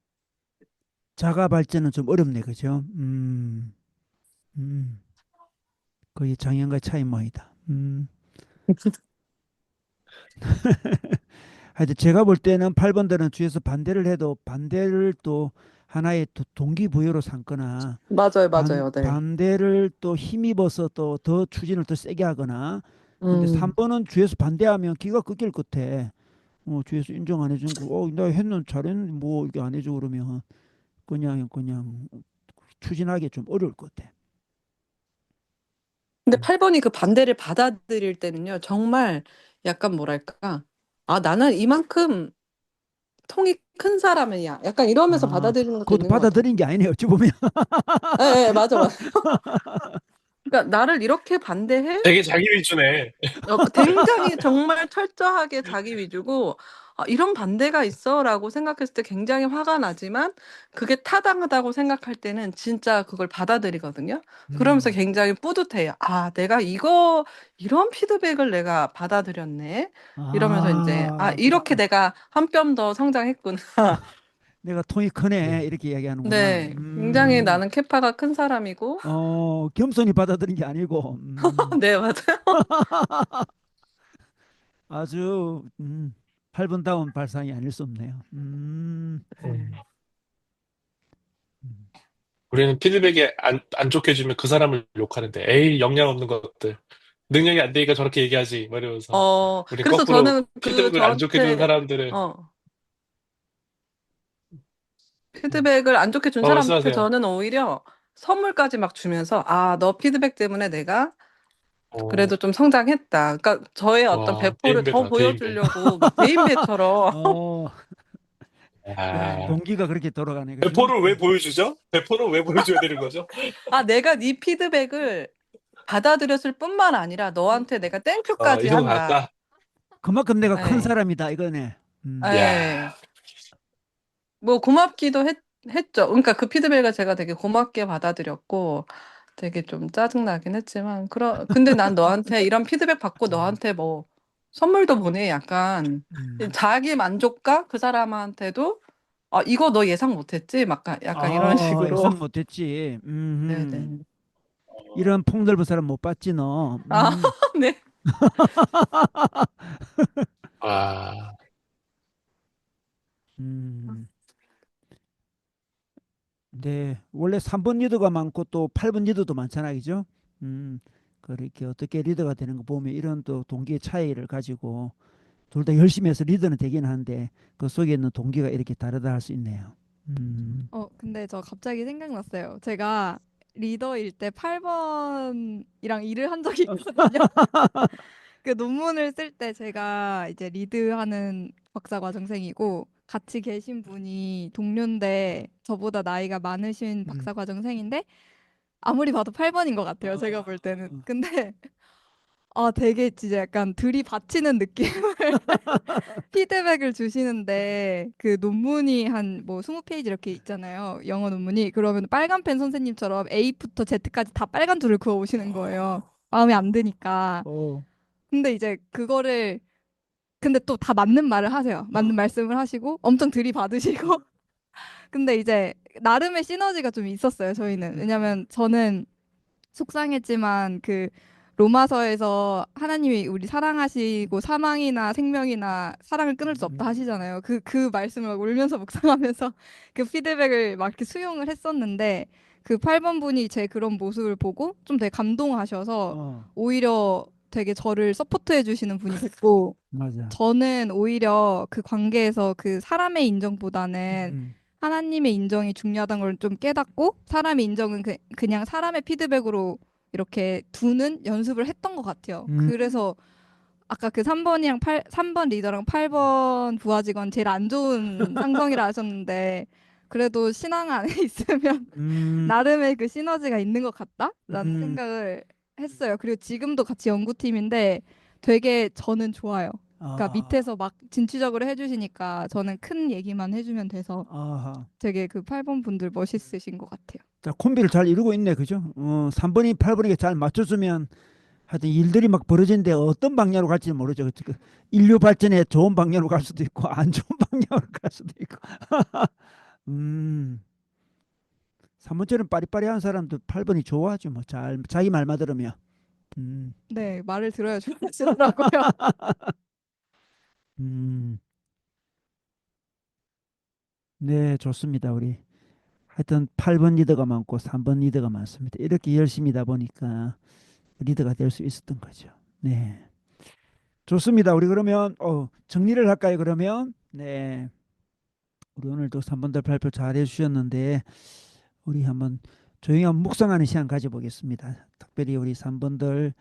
자가 발전은 좀 어렵네, 그죠? 음. 거의 장년과 차이 모이다. 하여튼 제가 볼 때는 8번들은 주위에서 반대를 해도 반대를 또 하나의 동기부여로 삼거나 맞아요, 맞아요, 네. 반대를 또 힘입어서 또 더 추진을 더 세게 하거나 근데 음. 3번은 주위에서 반대하면 기가 꺾일 것 같아. 주위에서 인정 안 해준 거, 나 했는 잘했는데 뭐 이게 안 해줘 그러면 그냥 추진하기 좀 어려울 것 같아. 근데 음. 8번이 그 반대를 받아들일 때는요, 정말 약간 뭐랄까, 아, 나는 이만큼 통이 큰 사람이야. 약간 이러면서 아, 받아들이는 것도 그것도 있는 것 같아요. 받아들인 게 아니네, 어찌 보면. 예, 예, 맞아, 맞아. 그러니까 나를 이렇게 반대해? 되게 자기 위주네. 굉장히 정말 철저하게 자기 위주고, 아, 이런 반대가 있어라고 생각했을 때 굉장히 화가 나지만, 그게 타당하다고 생각할 때는 진짜 그걸 받아들이거든요. 그러면서 음. 굉장히 뿌듯해요. 아, 내가 이런 피드백을 내가 받아들였네. 이러면서 이제, 아, 이렇게 그렇게 내가 한 뼘 더 성장했구나. 내가 통이 크네 음. 이렇게 이야기하는구나. 네, 굉장히 나는 캐파가 큰 사람이고, 겸손히 받아들인 게 아니고, 네, 맞아요. 아주 8분다운 발상이 아닐 수 없네요. 음. 네. 음. 우리는 피드백이 안 좋게 주면 그 사람을 욕하는데, 에이, 역량 없는 것들. 능력이 안 되니까 저렇게 얘기하지. 뭐 이러면서. 우린 그래서 거꾸로 저는 피드백을 안 좋게 주는 사람들을, 어, 피드백을 안 좋게 준 사람한테 말씀하세요. 저는 오히려 선물까지 막 주면서, 아, 너 피드백 때문에 내가 어, 그래도 좀 성장했다. 그러니까 저의 어떤 와, 배포를 더 대인배다, 대인배. 보여주려고 막 대인배처럼. 어, 아, 네. 동기가 그렇게 돌아가네, 그죠? 배포를 왜 보여주죠? 배포는 왜 보여줘야 되는 거죠? 아, 내가 네 피드백을 받아들였을 뿐만 아니라 너한테 내가 이 땡큐까지 정도 한다. 갔다. 그만큼 내가 큰 네. 사람이다, 이거네. 네. 야, 뭐 고맙기도 했죠. 그러니까 그 피드백을 제가 되게 고맙게 받아들였고 되게 좀 짜증나긴 했지만 근데 난 너한테 이런 피드백 받고 너한테 뭐 선물도 보내 약간 음. 자기 만족과 그 사람한테도 아 이거 너 예상 못했지? 막 약간 이런 식으로 예상 못했지. 네네 이런 폭넓은 사람 못 봤지, 너. 아 네. 아, 음. 네, 원래 3번 리더가 많고 또 8번 리더도 많잖아, 그죠? 그렇게 어떻게 리더가 되는 거 보면 이런 또 동기의 차이를 가지고 둘 다 열심히 해서 리더는 되긴 하는데 그 속에 있는 동기가 이렇게 다르다 할 수 있네요. 근데 저 갑자기 생각났어요. 제가 리더일 때 8번이랑 일을 한 적이 있거든요. 그 논문을 쓸 때 제가 이제 리드하는 박사과정생이고 같이 계신 분이 동료인데 저보다 나이가 많으신 음. 박사과정생인데 아무리 봐도 8번인 것 같아요. 제가 볼 때는. 어. 근데 되게 진짜 약간 들이받치는 느낌을 피드백을 주시는데 그 논문이 한 뭐 20페이지 이렇게 있잖아요. 영어 논문이. 그러면 빨간 펜 선생님처럼 A부터 Z까지 다 빨간 줄을 그어 오시는 거예요. 마음에 안 드니까. 어. 근데 이제 그거를 근데 또 다 맞는 말을 하세요. 맞는 말씀을 하시고 엄청 들이받으시고 근데 이제 나름의 시너지가 좀 있었어요, 저희는. 왜냐면 저는 속상했지만 그 로마서에서 하나님이 우리 사랑하시고 사망이나 생명이나 사랑을 끊을 수 없다 하시잖아요. 그 말씀을 막 울면서 묵상하면서 그 피드백을 막 이렇게 수용을 했었는데 그 8번 분이 제 그런 모습을 보고 좀 되게 감동하셔서 어, 오히려 되게 저를 서포트해 주시는 분이 됐고 맞아. 저는 오히려 그 관계에서 그 사람의 인정보다는 음. 하나님의 인정이 중요하다는 걸 좀 깨닫고 사람의 인정은 그냥 사람의 피드백으로 이렇게 두는 연습을 했던 것 같아요. 음. 그래서 아까 그 3번 리더랑 8번 부하 직원 제일 안 좋은 상성이라 하셨는데 그래도 신앙 안에 있으면 나름의 그 시너지가 있는 것 같다라는 음. 생각을 했어요. 그리고 지금도 같이 연구팀인데 되게 저는 좋아요. 그러니까 아, 밑에서 막 진취적으로 해주시니까 저는 큰 얘기만 해주면 돼서 아하. 되게 그 8번 분들 멋있으신 것 같아요. 자, 콤비를 잘 이루고 있네, 그죠? 3번이 8번에게 잘 맞춰주면 하여튼 일들이 막 벌어지는데 어떤 방향으로 갈지 모르죠. 그 인류 발전에 좋은 방향으로 갈 수도 있고 안 좋은 방향으로 갈 수도 있고. 음, 3번처럼 빠리빠리한 사람도 8번이 좋아하죠. 뭐 잘 자기 말만 들으면. 음, 네, 말을 들어야 좋아하시더라고요. 음, 네, 좋습니다. 우리 하여튼 8번 리더가 많고 3번 리더가 많습니다. 이렇게 열심히다 보니까 리더가 될 수 있었던 거죠. 네, 좋습니다. 우리 그러면 정리를 할까요? 그러면 네. 우리 오늘도 3번들 발표 잘 해주셨는데 우리 한번 조용히 한번 묵상하는 시간 가져보겠습니다. 특별히 우리 3번들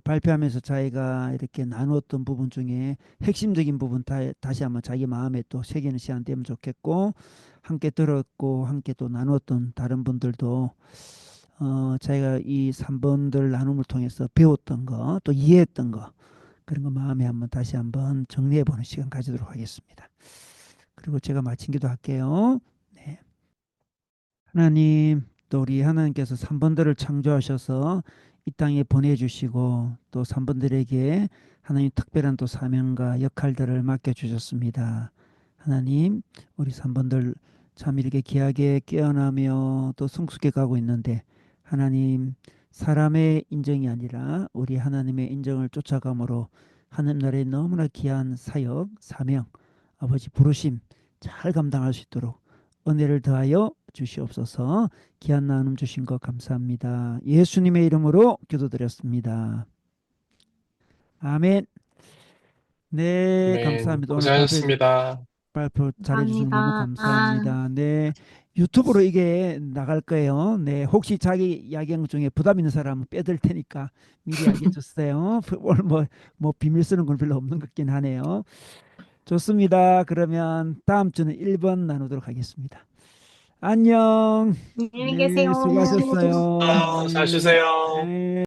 발표하면서 자기가 이렇게 나누었던 부분 중에 핵심적인 부분 다시 한번 자기 마음에 또 새기는 시간 되면 좋겠고 함께 들었고 함께 또 나누었던 다른 분들도 자기가 이 3번들 나눔을 통해서 배웠던 거 또 이해했던 거 그런 거 마음에 한번 다시 한번 정리해 보는 시간 가지도록 하겠습니다. 그리고 제가 마친 기도할게요. 네. 하나님, 또 우리 하나님께서 3번들을 창조하셔서 이 땅에 보내주시고 또 3번들에게 하나님 특별한 또 사명과 역할들을 맡겨주셨습니다. 하나님, 우리 3번들 참 이렇게 귀하게 깨어나며 또 성숙해 가고 있는데 하나님, 사람의 인정이 아니라 우리 하나님의 인정을 쫓아감으로 하늘나라에 너무나 귀한 사역, 사명, 아버지 부르심 잘 감당할 수 있도록 은혜를 더하여 주시옵소서. 귀한 나눔 주신 것 감사합니다. 예수님의 이름으로 기도드렸습니다. 아멘. 네, 네, 감사합니다. 오늘 고생하셨습니다. 발표 잘해주셔서 너무 감사합니다. 감사합니다. 네, 유튜브로 이게 나갈 거예요. 네, 혹시 자기 야경 중에 부담 있는 사람은 빼들 테니까 미리 알게 주세요. 오늘 뭐 비밀 쓰는 건 별로 없는 것 같긴 하네요. 좋습니다. 그러면 다음 주는 1번 나누도록 하겠습니다. 안녕. 안녕히 네, 계세요. 수고하셨어요. 잘 쉬세요. 네.